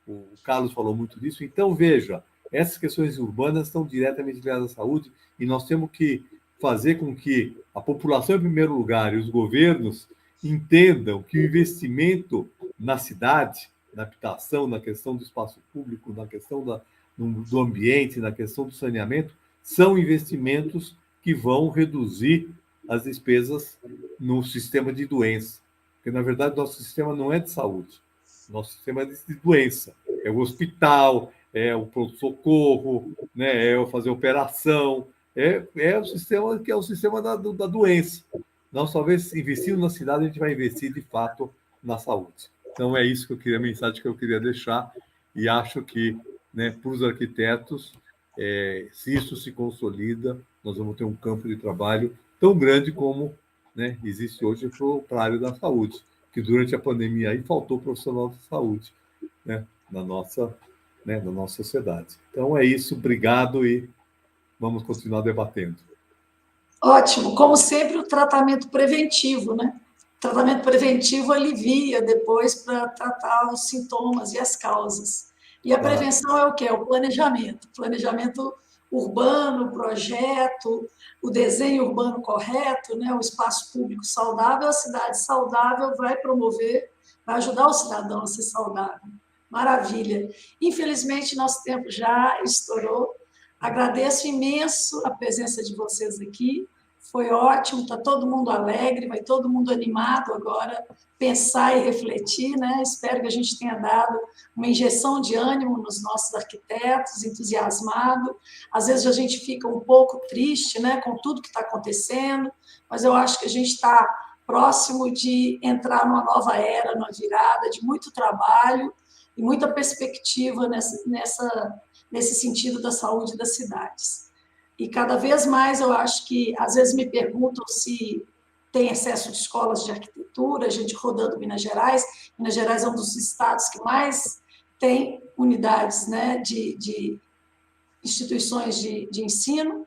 o Carlos falou muito disso. Então, veja, essas questões urbanas estão diretamente ligadas à saúde e nós temos que fazer com que a população, em primeiro lugar, e os governos entendam que o investimento na cidade, na habitação, na questão do espaço público, na questão do ambiente, na questão do saneamento, são investimentos que vão reduzir as despesas no sistema de doença. Porque, na verdade, nosso sistema não é de saúde, nosso sistema é de doença. É o hospital, é o pronto-socorro, é o fazer operação, é o sistema que é o sistema da doença. Nós, talvez, investindo na cidade, a gente vai investir, de fato, na saúde. Então, é isso que eu queria, a mensagem que eu queria deixar, e acho que, para os arquitetos, se isso se consolida, nós vamos ter um campo de trabalho tão grande como existe hoje para a área da saúde, que durante a pandemia aí faltou profissional de saúde na nossa sociedade. Então, é isso, obrigado e vamos continuar debatendo. Ótimo, como sempre, o tratamento preventivo, O tratamento preventivo alivia depois para tratar os sintomas e as causas. E a prevenção é o quê? É o planejamento urbano, projeto, o desenho urbano correto, né, o espaço público saudável, a cidade saudável vai promover, vai ajudar o cidadão a ser saudável. Maravilha. Infelizmente, nosso tempo já estourou. Agradeço imenso a presença de vocês aqui. Foi ótimo, está todo mundo alegre, vai todo mundo animado agora, pensar e refletir, né? Espero que a gente tenha dado uma injeção de ânimo nos nossos arquitetos, entusiasmado. Às vezes a gente fica um pouco triste, né, com tudo que está acontecendo, mas eu acho que a gente está próximo de entrar numa nova era, numa virada de muito trabalho e muita perspectiva nesse sentido da saúde das cidades. E cada vez mais eu acho que, às vezes me perguntam se tem excesso de escolas de arquitetura, a gente rodando Minas Gerais é um dos estados que mais tem unidades, né, de instituições de ensino.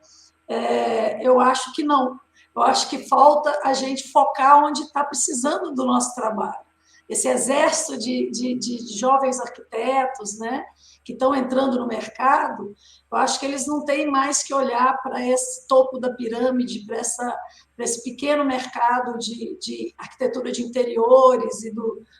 Eu acho que não, eu acho que falta a gente focar onde está precisando do nosso trabalho. Esse exército de jovens arquitetos, né, que estão entrando no mercado, eu acho que eles não têm mais que olhar para esse topo da pirâmide, para esse pequeno mercado de arquitetura de interiores e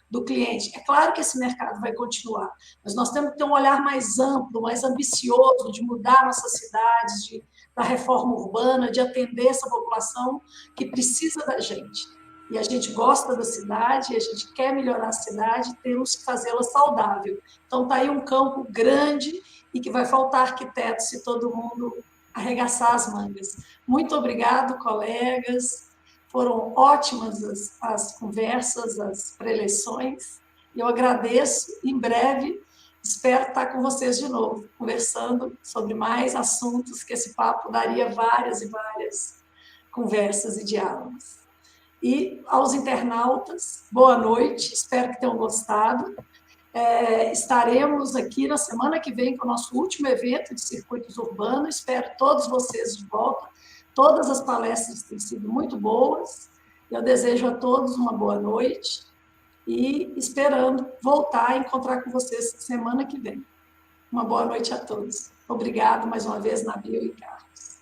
do cliente. É claro que esse mercado vai continuar, mas nós temos que ter um olhar mais amplo, mais ambicioso, de mudar nossas cidades, da reforma urbana, de atender essa população que precisa da gente. E a gente gosta da cidade, a gente quer melhorar a cidade, temos que fazê-la saudável. Então, está aí um campo grande e que vai faltar arquitetos se todo mundo arregaçar as mangas. Muito obrigado, colegas. Foram ótimas as conversas, as preleções. Eu agradeço. Em breve, espero estar com vocês de novo, conversando sobre mais assuntos, que esse papo daria várias e várias conversas e diálogos. E aos internautas, boa noite, espero que tenham gostado. Estaremos aqui na semana que vem com o nosso último evento de circuitos urbanos, espero todos vocês de volta, todas as palestras têm sido muito boas, eu desejo a todos uma boa noite e esperando voltar a encontrar com vocês semana que vem. Uma boa noite a todos. Obrigado mais uma vez, Nabil e Carlos.